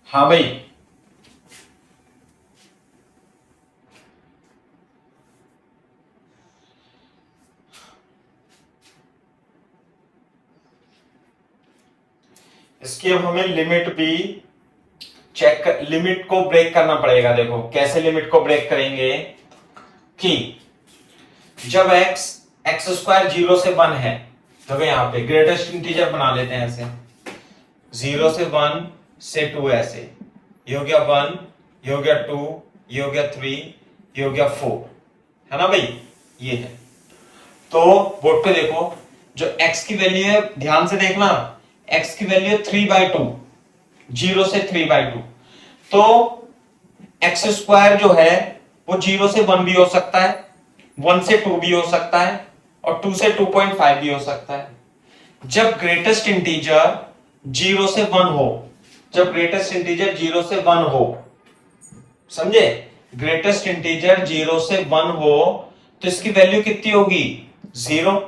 हाँ भाई, इसकी अब हमें लिमिट भी लिमिट को ब्रेक करना पड़ेगा। देखो कैसे लिमिट को ब्रेक करेंगे कि जब x² 0 से 1 है, तो यहां पे ग्रेटेस्ट इंटीजर बना लेते हैं ऐसे, 0 से 1 से 2 ऐसे, ये हो गया 1, ये हो गया 2, ये हो गया 3, ये हो गया 4, है ना भाई? ये है। तो बोर्ड पे देखो, जो x की वैल्यू है ध्यान से देखना, x की वैल्यू है 3/2, 0 से 3/2। तो x² जो है वो 0 से 1 भी हो सकता है, 1 से 2 भी हो सकता है और 2 से 2.5 भी हो सकता है। जब ग्रेटेस्ट इंटीजर 0 से 1 हो, जब ग्रेटेस्ट इंटीजर 0 से 1 हो, समझे, ग्रेटेस्ट इंटीजर 0 से 1 हो तो इसकी वैल्यू कितनी होगी 0।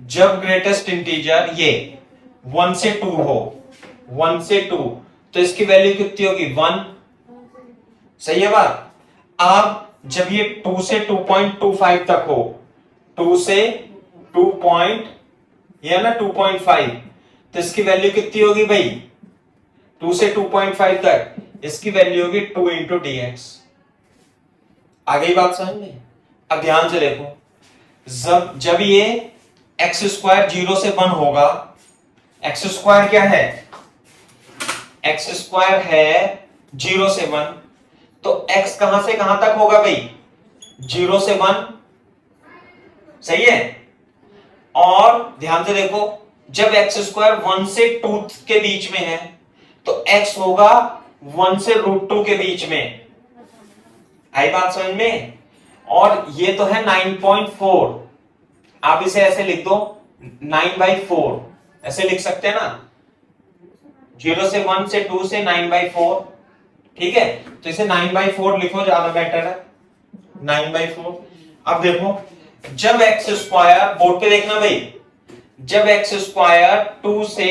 जब ग्रेटेस्ट इंटीजर ये 1 से 2 हो, 1 से 2 तो इसकी वैल्यू कितनी होगी 1। सही है बात। अब जब ये 2 से 2.25 तक हो, 2 से 2 पॉइंट, ये ना 2.5, तो इसकी वैल्यू कितनी होगी भाई 2 से 2.5 तक, इसकी वैल्यू होगी 2 इंटू डी एक्स। आ गई बात समझ में। अब ध्यान से देखो, जब ये एक्स स्क्वायर 0 से 1 होगा, एक्स स्क्वायर क्या है, एक्स स्क्वायर है 0 से 1, तो x कहां से कहां तक होगा भाई 0 से 1। सही है। और ध्यान से देखो, जब एक्स स्क्वायर 1 से 2 के बीच में है तो x होगा 1 से √2 के बीच में। आई बात समझ में। और ये तो है 9.4, आप इसे ऐसे लिख दो 9/4, ऐसे लिख सकते हैं ना, 0 से 1 से 2 से 9/4, ठीक है। तो इसे 9/4 लिखो, ज्यादा बेटर है 9/4। अब देखो, जब एक्स स्क्वायर, बोर्ड पे देखना भाई, जब एक्स स्क्वायर 2 से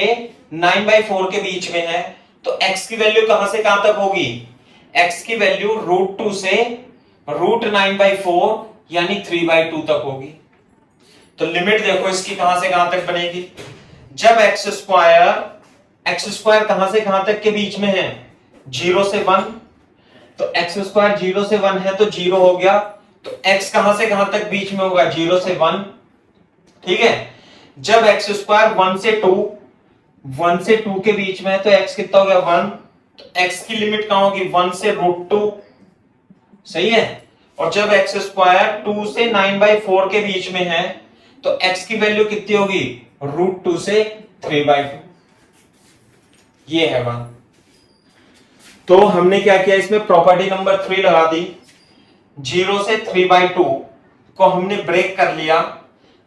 9/4 के बीच में है तो x की वैल्यू कहां से कहां तक होगी, x की वैल्यू √2 से √9/4 यानी 3/2 तक होगी। तो लिमिट देखो इसकी कहां से कहां तक बनेगी, जब एक्स स्क्वायर कहां से कहां तक के बीच में है 0 से 1, तो एक्स स्क्वायर 0 से 1 है तो 0 हो गया, तो x कहां से कहां तक बीच में होगा 0 से 1, ठीक है। जब एक्स स्क्वायर 1 से 2 के बीच में है तो x कितना हो गया 1, तो x की लिमिट कहां होगी 1 से √2। सही है। और जब एक्स स्क्वायर 2 से 9/4 के बीच में है तो x की वैल्यू कितनी होगी √2 से 3/2। ये है बात। तो हमने क्या किया, इसमें प्रॉपर्टी नंबर 3 लगा दी, 0 से 3/2 को हमने ब्रेक कर लिया,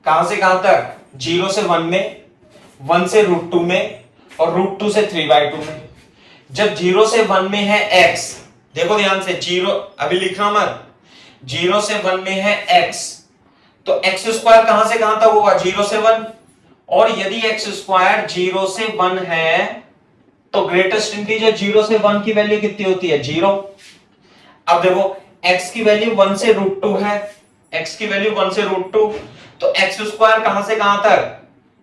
कहां से कहां तक 0 से 1 में, 1 से √2 में और √2 से 3/2 में। जब 0 से 1 में है x, देखो ध्यान से, 0 अभी लिखना मत, 0 से 1 में है x, तो x स्क्वायर कहां से कहां तक होगा 0 से 1, और यदि x स्क्वायर 0 से 1 है तो ग्रेटेस्ट इंटीजर 0 से 1 की वैल्यू कितनी होती है 0। अब देखो x की वैल्यू 1 से √2 है, x की वैल्यू 1 से √2, तो x स्क्वायर कहां से कहां तक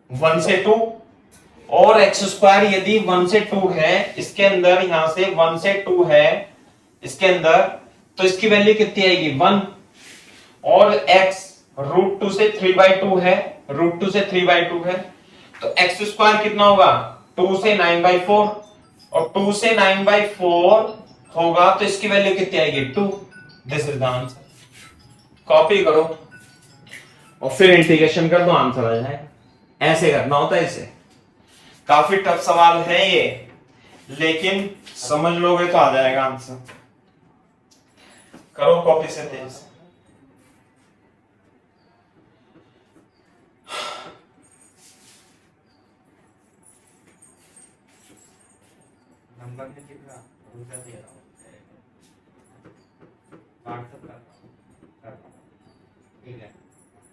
1 से 2, और x स्क्वायर यदि 1 से 2 है, इसके अंदर यहां से 1 से 2 है इसके अंदर, तो इसकी वैल्यू कितनी आएगी 1, और x √2 से 3/2 है, √2 से 3/2 है, तो x स्क्वायर कितना होगा 2 से 9/4, और 2 से 9/4 होगा तो इसकी वैल्यू कितनी आएगी 2। This is the answer. Copy करो और फिर इंटीग्रेशन कर दो, आंसर आ जाएगा। ऐसे करना होता है इसे। काफी टफ सवाल है ये, लेकिन समझ लोगे तो आ जाएगा आंसर। करो कॉपी से तेज। नंबर में कितना दे रहा हूं, व्हाट्सएप कर, ठीक है।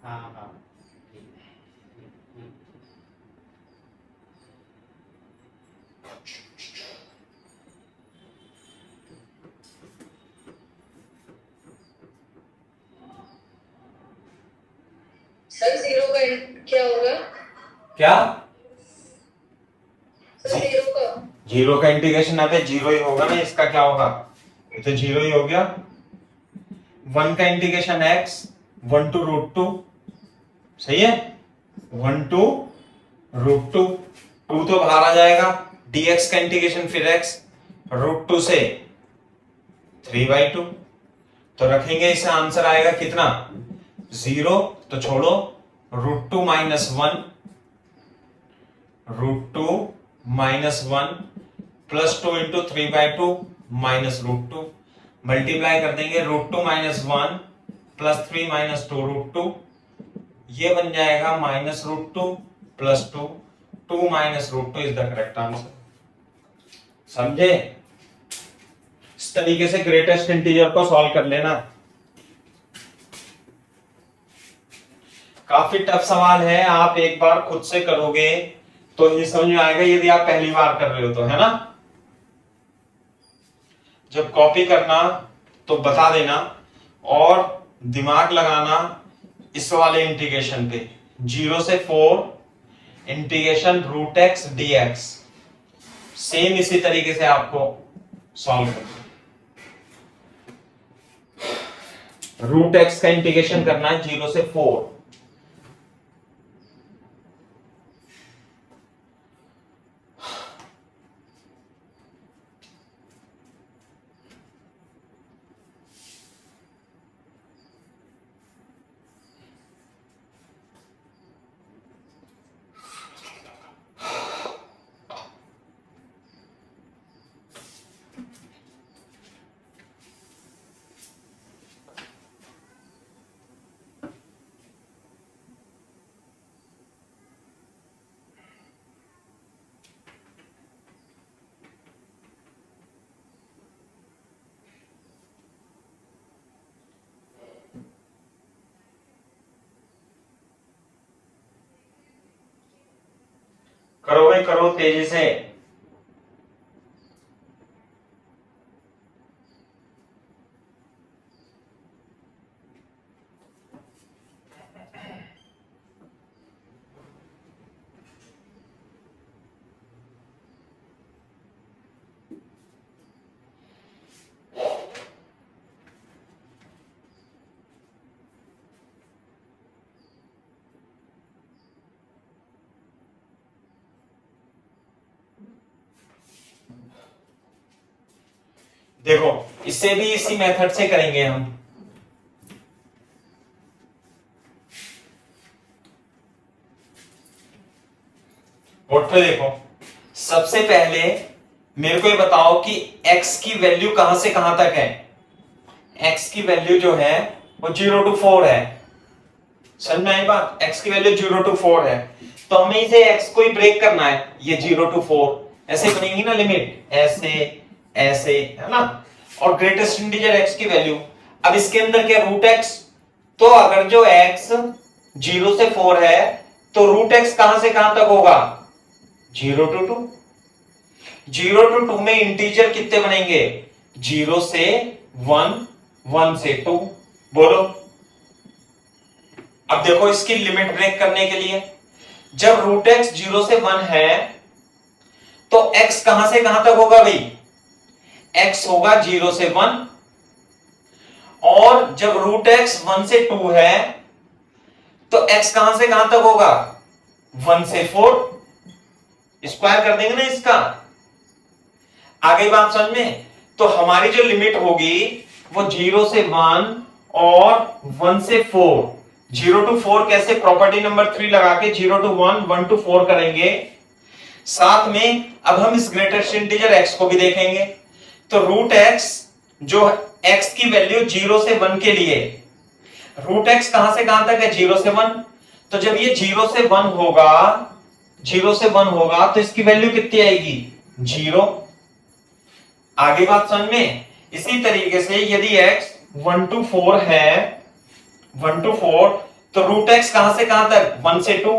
हाँ हाँ ठीक है। सर 0 का क्या होगा, क्या सर 0 का, 0 का इंटीग्रेशन यहाँ पे 0 ही होगा ना, इसका क्या होगा, ये तो 0 ही हो गया। 1 का इंटीग्रेशन x 1 to √2, सही है, 1 to √2, 2 तो बाहर आ जाएगा, dx का इंटीग्रेशन फिर x √2 से 3/2, तो रखेंगे, इसे आंसर आएगा कितना 0, तो छोड़ो, √2 - 1, √2 - 1 प्लस 2 इंटू 3/2 माइनस √2, मल्टीप्लाई कर देंगे, √2 - 1 प्लस 3 - 2 √2, ये बन जाएगा -√2 + 2 2 minus root 2 is the correct answer. समझे? इस तरीके से ग्रेटेस्ट इंटीजर को सॉल्व कर लेना। काफी टफ सवाल है, आप एक बार खुद से करोगे तो ये समझ में आएगा, यदि आप पहली बार कर रहे हो तो, है ना। जब कॉपी करना तो बता देना और दिमाग लगाना इस वाले इंटीग्रेशन पे, 0 से 4 integration root x d x, same इसी तरीके से आपको सॉल्व करना। रूट एक्स का इंटीग्रेशन करना है 0 से 4। करो भाई करो तेजी से। देखो इसे भी इसी मेथड से करेंगे हम। बोर्ड पे देखो, सबसे पहले मेरे को ये बताओ कि x की वैल्यू कहां से कहां तक है। x की वैल्यू जो है वो 0 to 4 है। समझ में आई बात? x की वैल्यू 0 to 4 है, तो हमें इसे x को ही ब्रेक करना है। ये 0 to 4 ऐसे बनेगी ना लिमिट, ऐसे ऐसे, है ना। और ग्रेटेस्ट इंटीजर x की वैल्यू, अब इसके अंदर क्या रूट x, तो अगर जो x 0 से 4 है तो रूट x कहां से कहां तक होगा? 0 to 2। 0 to 2 में इंटीजर कितने बनेंगे? 0 से 1, 1 से 2। बोलो। अब देखो इसकी लिमिट ब्रेक करने के लिए, जब रूट x 0 से 1 है तो x कहां से कहां तक होगा भाई? x होगा 0 से 1, और जब रूट x 1 से 2 है तो x कहां से कहां तक होगा? 1 से 4। स्क्वायर कर देंगे ना इसका। आगे बात समझ में? तो हमारी जो लिमिट होगी वो 0 से 1 और 1 से 4। 0 to 4 कैसे? प्रॉपर्टी नंबर 3 लगा के 0 to 1, 1 to 4 करेंगे। साथ में अब हम इस ग्रेटेस्ट इंटीजर x को भी देखेंगे। तो रूट x, जो x की वैल्यू 0 से 1 के लिए, रूट x कहां से कहां तक है? 0 से 1। तो जब ये 0 से 1 होगा, 0 से 1 होगा तो इसकी वैल्यू कितनी आएगी? 0। आगे बात समझ में? इसी तरीके से यदि x 1 to 4 है, 1 to 4, तो रूट x कहां से कहां तक? 1 से 2।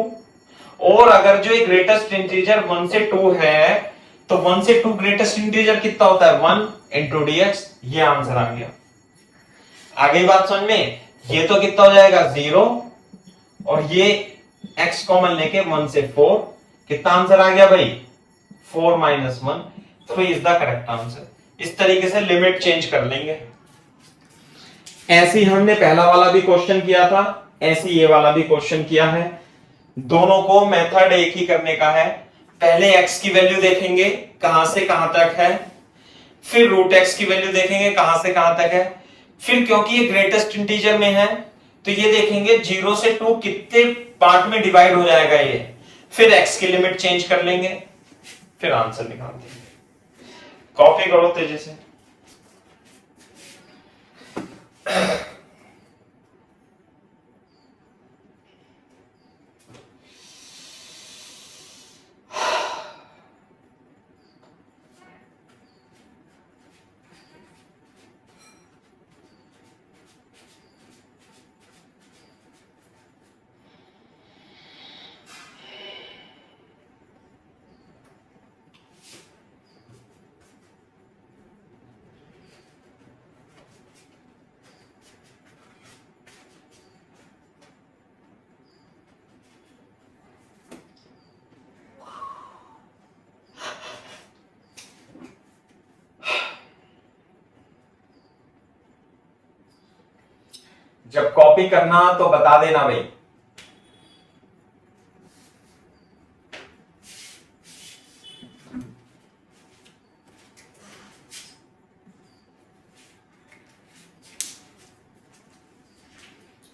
और अगर जो एक ग्रेटेस्ट इंटीजर 1 से 2 है तो 1 से 2 ग्रेटेस्ट इंटीजर कितना होता है? 1 into dx। ये आंसर आ गया। आगे बात समझ में? ये तो कितना हो जाएगा? 0, और ये x कॉमन लेके 1 से 4, कितना आंसर आ गया भाई? 4 minus 1, 3 is the correct answer. इस तरीके से लिमिट चेंज कर लेंगे। ऐसे ही हमने पहला वाला भी क्वेश्चन किया था, ऐसे ये वाला भी क्वेश्चन किया है। दोनों को मेथड एक ही करने का है। पहले x की वैल्यू देखेंगे कहां से कहां तक है, फिर रूट x की वैल्यू देखेंगे कहां से कहां तक है, फिर क्योंकि ये ग्रेटेस्ट इंटीजर में है तो ये देखेंगे 0 से 2 कितने पार्ट में डिवाइड हो जाएगा ये, फिर x की लिमिट चेंज कर लेंगे, फिर आंसर निकाल देंगे। कॉपी करो तेजी से। जब कॉपी करना तो बता देना भाई।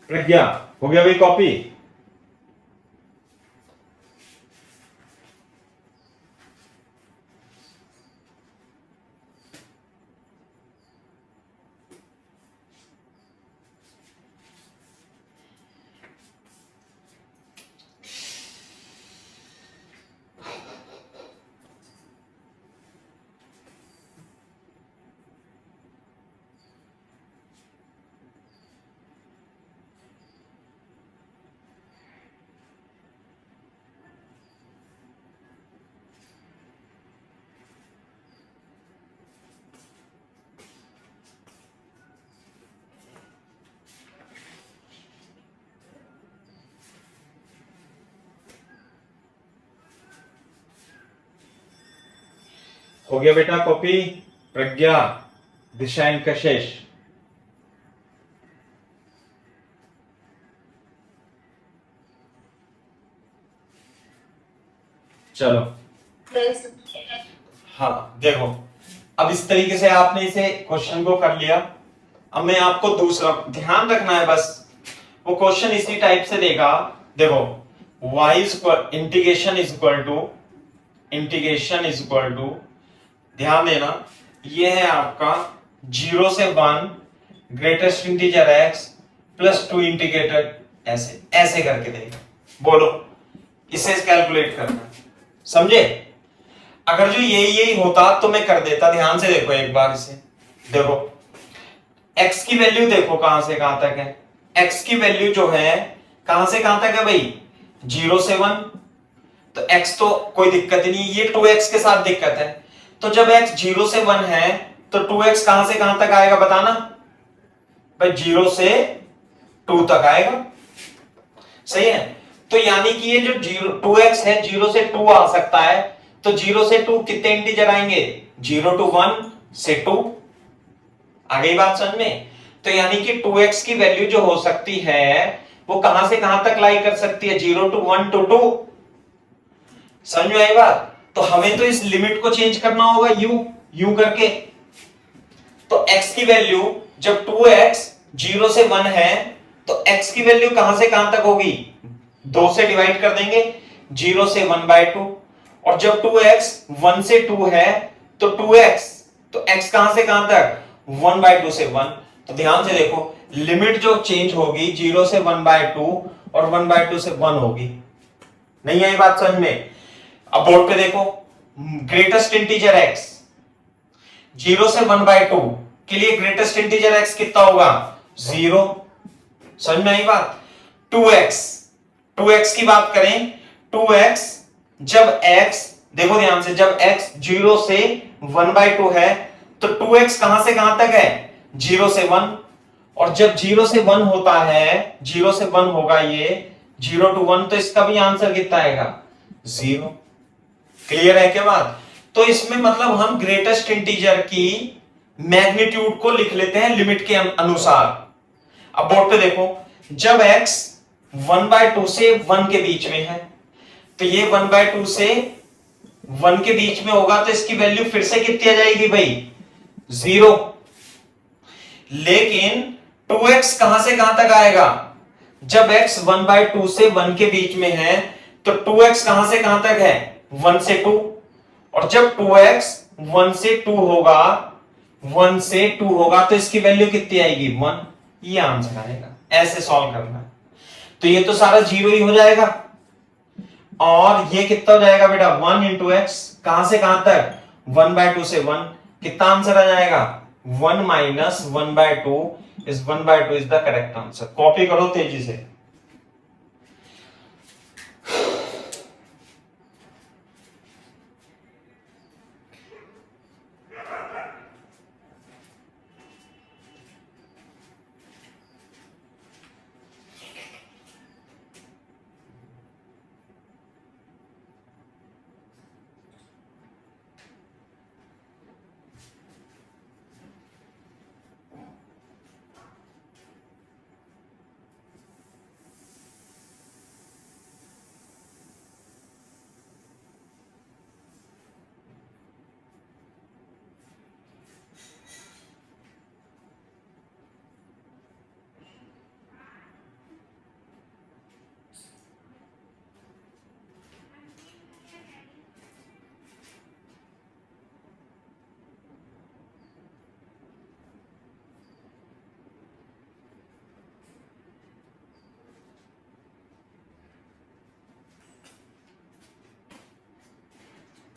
प्रज्ञा हो गया भाई कॉपी? हो गया बेटा कॉपी? प्रज्ञा, दिशाएं कशिश, चलो। हाँ देखो, अब इस तरीके से आपने इसे क्वेश्चन को कर लिया। अब मैं आपको दूसरा ध्यान रखना है बस, वो क्वेश्चन इसी टाइप से देगा। देखो y integration is equal to, ध्यान देना, ये है आपका 0 से 1 greatest integer x plus 2 integrated, ऐसे ऐसे करके देगा। बोलो इसे कैलकुलेट करना, समझे? अगर जो यही होता तो मैं कर देता। ध्यान से देखो एक बार इसे, देखो x की वैल्यू देखो कहां से कहां तक है। x की वैल्यू जो है कहां से कहां तक है भाई? 0 से 1, तो x तो कोई दिक्कत ही नहीं, ये 2x के साथ दिक्कत है। तो जब x 0 से 1 है तो 2x कहां से कहां तक आएगा बताना भाई? 0 से 2 तक आएगा, सही है। तो यानी कि ये जो 2x है 0 से 2 आ सकता है, तो 0 से 2 कितने इंटीजर आएंगे? 0 to 1 से 2। आ गई बात समझ में? तो यानी कि 2x की वैल्यू जो हो सकती है वो कहां से कहां तक लाई कर सकती है? 0 to 1 to 2। समझ में आई बात? तो हमें तो इस लिमिट को चेंज करना होगा u करके। तो x की वैल्यू जब 2x 0 से 1 है तो x की वैल्यू कहां से कहां तक होगी? 2 से डिवाइड कर देंगे, 0 से 1/2। और जब 2x 1 से 2 है तो 2x, तो x कहां से कहां तक? 1/2 से 1। तो ध्यान से देखो, लिमिट जो चेंज होगी 0 से 1/2 और 1/2 से 1 होगी। नहीं आई बात समझ में? अब बोर्ड पे देखो, ग्रेटेस्ट इंटीजर x 0 से 1/2 के लिए ग्रेटेस्ट इंटीजर x कितना होगा? 0। समझ में आई बात? 2x की बात करें, 2x जब x, देखो ध्यान से, जब x 0 से 1/2 है तो 2x कहां से कहां तक है? 0 से 1। और जब 0 से 1 होता है, 0 से 1 होगा ये 0 to 1, तो इसका भी आंसर कितना आएगा? 0। क्लियर है क्या बात? तो इसमें मतलब हम ग्रेटेस्ट इंटीजर की मैग्नीट्यूड को लिख लेते हैं लिमिट के अनुसार। अब बोर्ड पे देखो, जब x 1/2 से 1 के बीच में है तो ये 1/2 से 1 के बीच में होगा, तो इसकी वैल्यू फिर से कितनी आ जाएगी भाई? 0। लेकिन 2x कहां से कहां तक आएगा? जब x 1/2 से 1 के बीच में है तो 2x कहां से कहां तक है? 1 से 2। और जब 2x 1 से 2 होगा, 1 से 2 होगा तो इसकी वैल्यू कितनी आएगी? 1। ये आंसर आएगा। ऐसे सॉल्व करना है। तो ये तो सारा 0 ही हो जाएगा, और ये कितना हो जाएगा बेटा? 1 into x, कहां से कहां तक? 1/2 से 1। कितना आंसर आ जाएगा? 1 minus 1/2 is 1/2 is the correct answer। Copy करो तेजी से।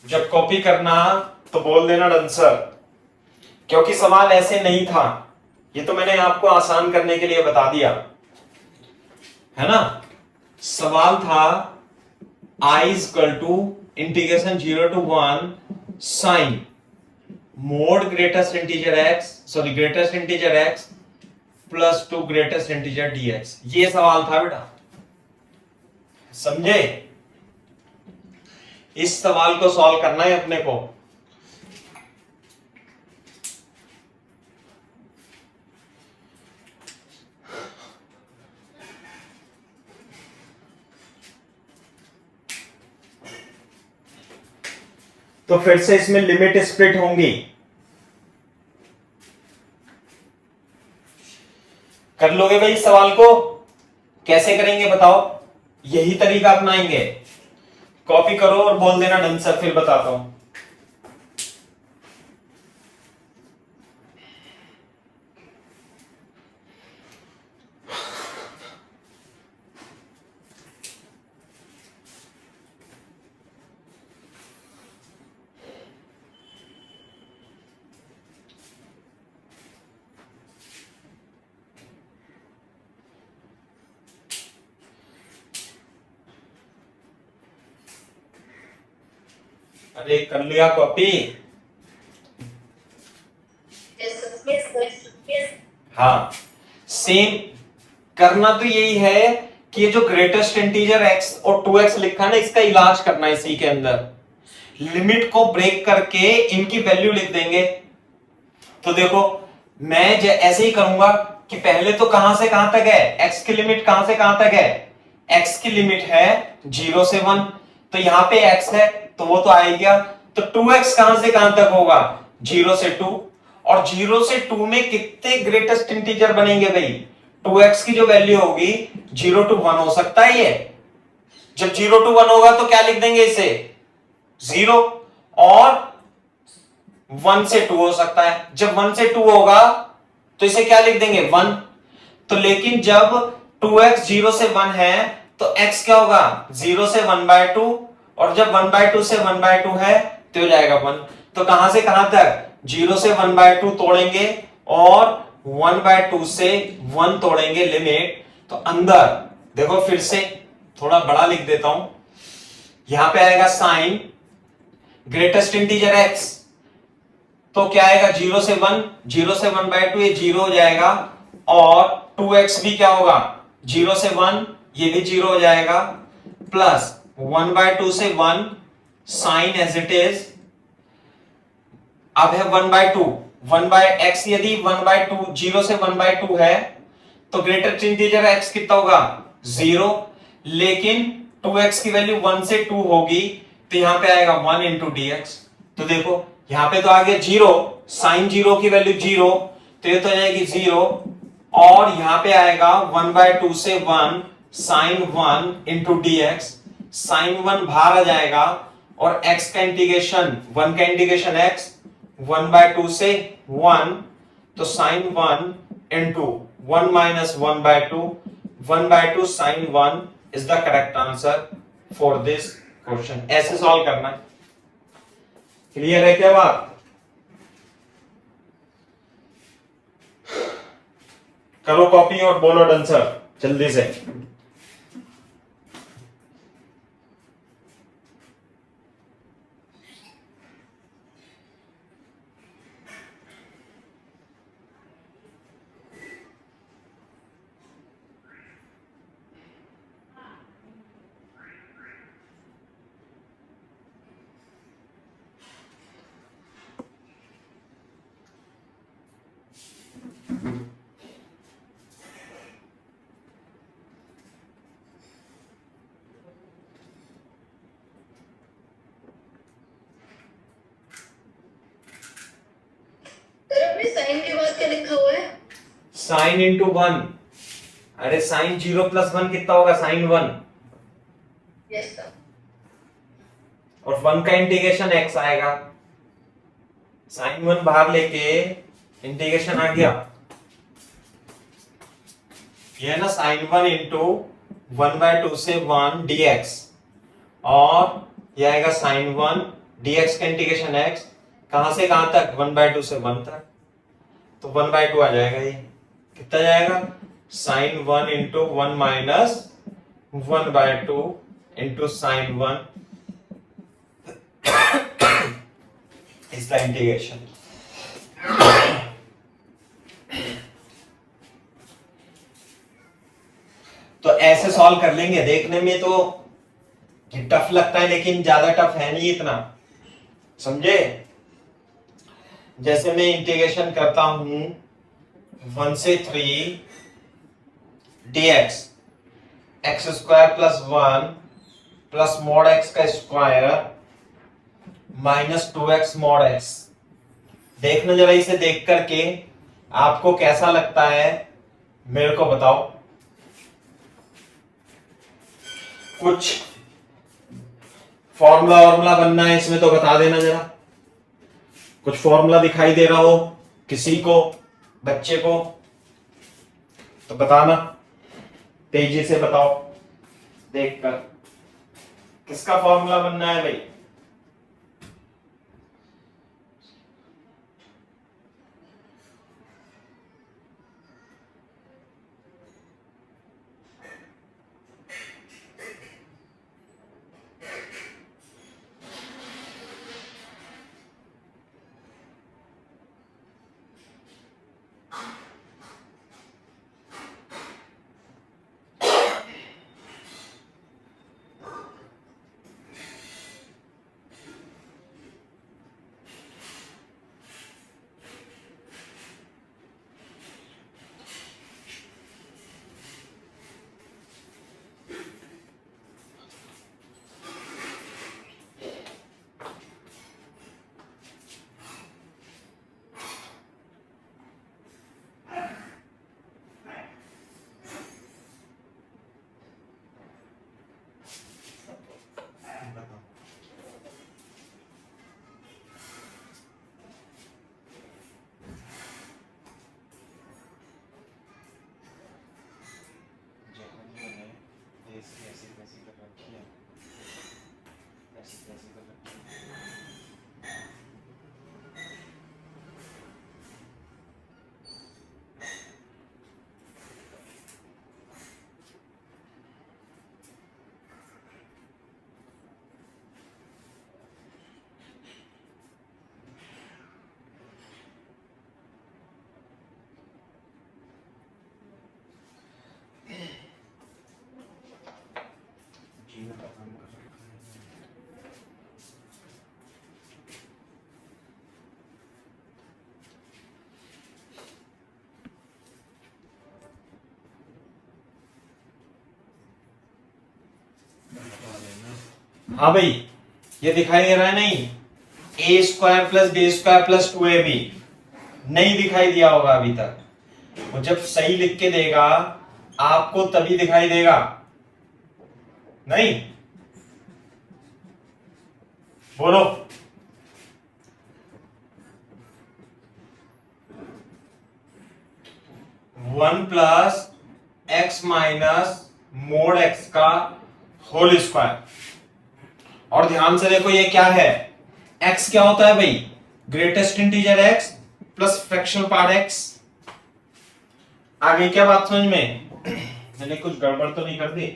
जब कॉपी करना तो बोल देना आंसर, क्योंकि सवाल ऐसे नहीं था, ये तो मैंने आपको आसान करने के लिए बता दिया है ना। सवाल था I equal to integration 0 to 1 sine mod greatest integer x plus 2 greatest integer dx, ये सवाल था बेटा, समझे। इस सवाल को सॉल्व करना है अपने को। तो फिर से इसमें लिमिट स्प्लिट होंगी, कर लोगे भाई इस सवाल को? कैसे करेंगे बताओ? यही तरीका अपनाएंगे, कॉपी करो और बोल देना आंसर, फिर बताता हूं। अरे कर लिया कॉपी? हाँ, सेम करना तो यही है कि ये जो ग्रेटेस्ट इंटीजर x और 2x लिखा है ना, इसका इलाज करना है इसी के अंदर। लिमिट को ब्रेक करके इनकी वैल्यू लिख देंगे। तो देखो मैं ऐसे ही करूंगा कि पहले तो कहां से कहां तक है, x की लिमिट कहां से कहां तक है, x की लिमिट है 0 से 1, तो यहां पे x है तो वो तो आ ही गया। तो 2x कहां से कहां तक होगा, 0 से 2, और 0 से 2 में कितने ग्रेटेस्ट इंटीजर बनेंगे भाई, 2x की जो वैल्यू होगी 0 to 1 हो सकता है ये। जब 0 to 1 होगा तो क्या लिख देंगे इसे, 0, और 1 से 2 हो सकता है। जब 1 से 2 होगा तो इसे क्या लिख देंगे, 1। तो लेकिन जब 2x 0 से 1 है तो x क्या होगा, 0 से 1/2, और जब 1/2 से 1/2 है तो हो जाएगा 1। तो कहां से कहां तक, 0 से 1/2 तोड़ेंगे और 1/2 से 1 तोड़ेंगे लिमिट। तो अंदर देखो, फिर से थोड़ा बड़ा लिख देता हूं, यहां पे आएगा साइन ग्रेटेस्ट इंटीजर x, तो क्या आएगा 0 से 1, 0 से 1/2 ये 0 हो जाएगा, और 2x भी क्या होगा, 0 से 1 ये भी 0 हो जाएगा, प्लस 1/2 से 1 साइन एज इट इज। अब है 1/2, 1/x यदि 1/2 0 से 1/2 है तो ग्रेटेस्ट इंटीजर x कितना होगा, 0, लेकिन 2x की वैल्यू 1 से 2 होगी तो यहां पे आएगा 1 इंटू dx। तो देखो यहां पे तो आ गया 0, साइन 0 की वैल्यू 0, तो ये तो आ जाएगी 0, और यहां पे आएगा 1/2 से 1 साइन 1 इंटू dx, साइन 1 बाहर आ जाएगा, और x का इंटीग्रेशन 1 का इंटीग्रेशन x 1/2 से 1, तो sine 1 into 1 minus 1/2, 1/2 sine 1 is the correct answer for this question. ऐसे सॉल्व करना है। क्लियर है क्या बात? करो कॉपी और बोलो आंसर जल्दी से। साइन के बाद क्या लिखा हुआ है, साइन इंटू 1, अरे साइन 0 प्लस 1 कितना होगा, साइन 1, यस सर, और 1 का इंटीग्रेशन x आएगा, साइन 1 बाहर लेके इंटीग्रेशन आ गया, ये है ना साइन 1 इंटू 1/2 से 1 dx, और ये आएगा साइन 1 dx का इंटीग्रेशन x कहां से कहां तक 1/2 से 1 तक, तो 1/2 आ जाएगा। ये कितना जाएगा sin 1 into 1 minus 1/2 into sin 1 इसका इंटीग्रेशन। तो ऐसे सॉल्व कर लेंगे। देखने में तो टफ लगता है लेकिन ज्यादा टफ है नहीं इतना, समझे। जैसे मैं इंटीग्रेशन करता हूं 1 से 3 dx x square plus 1 plus mod x का square minus 2x mod x। देखना जरा इसे देख करके आपको कैसा लगता है मेरे को बताओ। कुछ फॉर्मूला बनना है इसमें तो बता देना जरा। कुछ फॉर्मूला दिखाई दे रहा हो किसी को, बच्चे को, तो बताना, तेजी से बताओ देखकर किसका फॉर्मूला बनना है भाई। हाँ भाई, ये दिखाई दे रहा है नहीं, A square plus B square प्लस 2ab नहीं दिखाई दिया होगा अभी तक। वो जब सही लिख के देगा आपको तभी दिखाई देगा, नहीं बोलो। One plus x minus mode x का होल स्क्वायर। और ध्यान से देखो ये क्या है, x क्या होता है भाई, greatest integer x plus fractional part x। आगे क्या बात समझ में, मैंने कुछ गड़बड़ तो नहीं कर दी?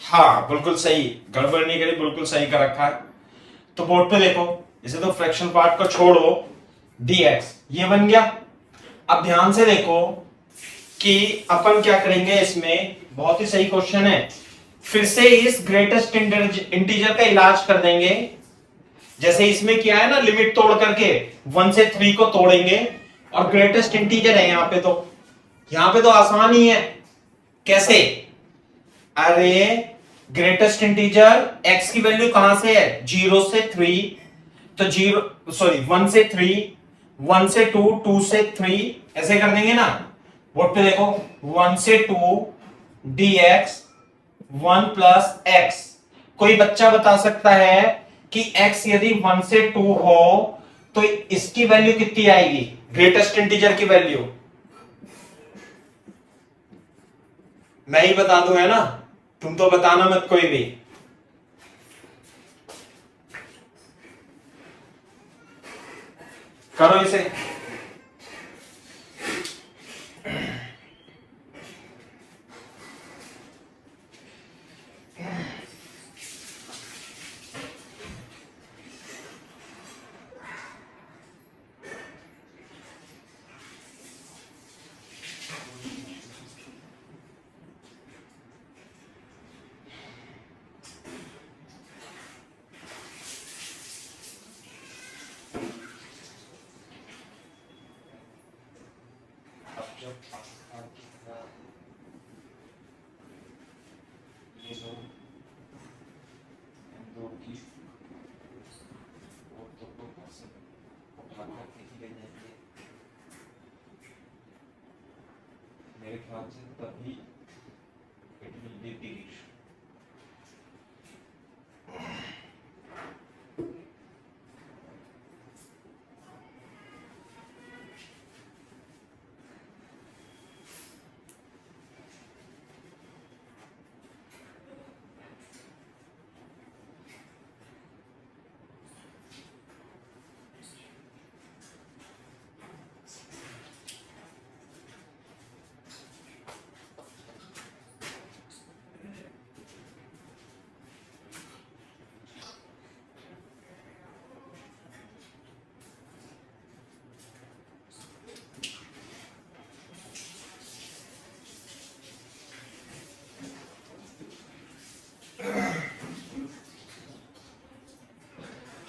हाँ बिल्कुल सही, गड़बड़ नहीं करी, बिल्कुल सही कर रखा है। तो बोर्ड पे देखो, इसे तो फ्रैक्शनल पार्ट को छोड़ो, dx ये बन गया। अब ध्यान से देखो कि अपन क्या करेंगे इसमें, बहुत ही सही क्वेश्चन है। फिर से इस ग्रेटेस्ट इंटीजर का इलाज कर देंगे, जैसे इसमें किया है ना, लिमिट तोड़ करके 1 से 3 को तोड़ेंगे और ग्रेटेस्ट इंटीजर है यहाँ पे तो आसान ही है। कैसे, अरे ग्रेटेस्ट इंटीजर x की वैल्यू कहां से है, 0 से 3, तो 1 से 3, 1 से 2, 2 से 3, ऐसे कर देंगे ना। बोर्ड पे देखो, 1 से 2 dx 1 प्लस x। कोई बच्चा बता सकता है कि x यदि 1 से 2 हो तो इसकी वैल्यू कितनी आएगी, ग्रेटेस्ट इंटीजर की वैल्यू? मैं ही बता दूं है ना, तुम तो बताना मत कोई भी। करो इसे। मेरे ख्याल से तभी इट विल बी डिलीशन।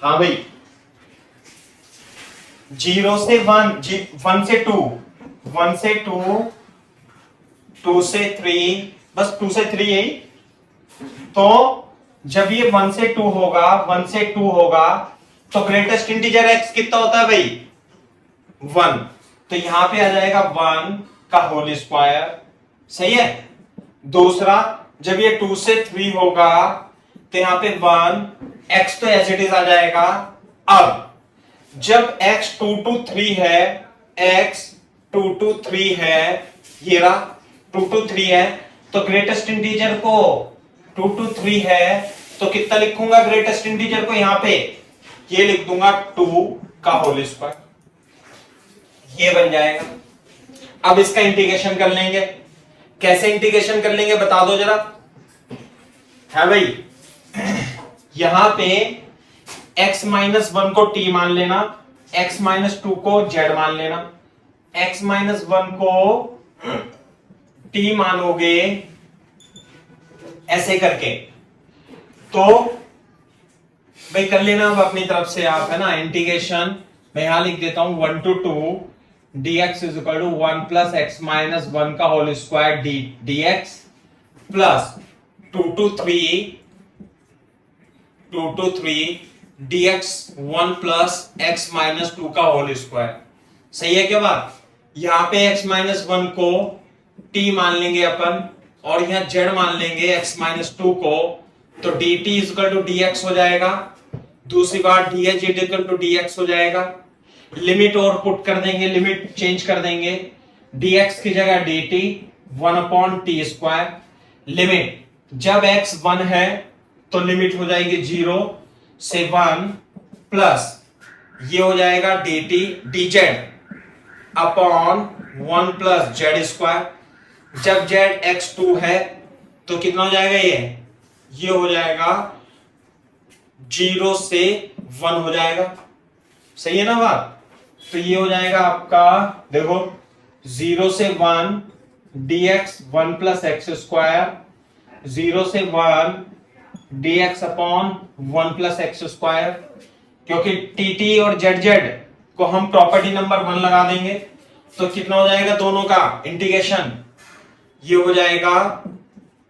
हाँ भाई, 0 से 1, 1 से 2, 1 से 2, 2 से 3, बस 2 से 3 यही। तो जब ये 1 से 2 होगा, 1 से 2 होगा, तो ग्रेटेस्ट इंटीजर x कितना होता है भाई? 1। तो यहां पे आ जाएगा 1 का होल स्क्वायर, सही है। दूसरा, जब ये 2 से 3 होगा तो यहां पे 1, x तो एज इट इज आ जाएगा। अब जब x 2 to 3 है, x 2 to 3 है, ये रहा 2 to 3 है, तो ग्रेटेस्ट इंटीजर को 2 to 3 है, तो कितना लिखूंगा ग्रेटेस्ट इंटीजर को? यहां पे ये लिख दूंगा 2 का होल स्क्वायर, ये बन जाएगा। अब इसका इंटीग्रेशन कर लेंगे। कैसे इंटीग्रेशन कर लेंगे बता दो जरा। है भाई, यहां पे x माइनस 1 को t मान लेना, x माइनस 2 को z मान लेना। x माइनस 1 को t मानोगे ऐसे करके, तो भाई कर लेना अब अपनी तरफ से आप, है ना। इंटीग्रेशन मैं यहां लिख देता हूं 1 to 2 dx is equal to 1 plus x minus 1 का whole square dx plus 2 to 3 dx 1 plus x minus 2 का होल स्क्वायर। सही है क्या बात? यहां पे x माइनस 1 को t मान लेंगे अपन, और यहां z मान लेंगे x माइनस 2 को, तो dt is equal to dx हो जाएगा। दूसरी बार dh is equal to dx हो जाएगा। लिमिट और पुट कर देंगे, लिमिट चेंज कर देंगे, dx की जगह dt 1/t स्क्वायर। लिमिट जब x 1 है तो लिमिट हो जाएगी 0 से 1 प्लस ये हो जाएगा dt dz upon 1 plus z square. जब z x2 है तो कितना हो जाएगा? ये हो जाएगा 0 से 1 हो जाएगा। सही है ना बात? तो ये हो जाएगा आपका, देखो 0 से 1 dx 1 प्लस एक्स स्क्वायर, 0 से 1 dx upon 1 plus x square. क्योंकि tt और zz को हम प्रॉपर्टी नंबर 1 लगा देंगे, तो कितना हो जाएगा दोनों का इंटीग्रेशन? ये हो जाएगा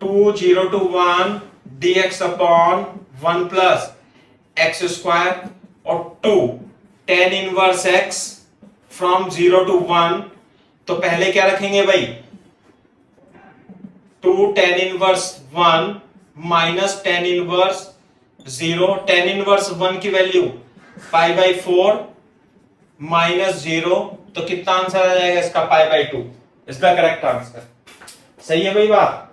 2 0 to 1 dx upon 1 plus x square, और 2 tan inverse x from 0 to 1। तो पहले क्या रखेंगे भाई? 2 tan inverse 1 minus tan inverse 0। tan inverse 1 की वैल्यू π/4 माइनस 0, तो कितना आंसर आ जाएगा इसका? π/2 इज द करेक्ट आंसर। सही है भाई बात?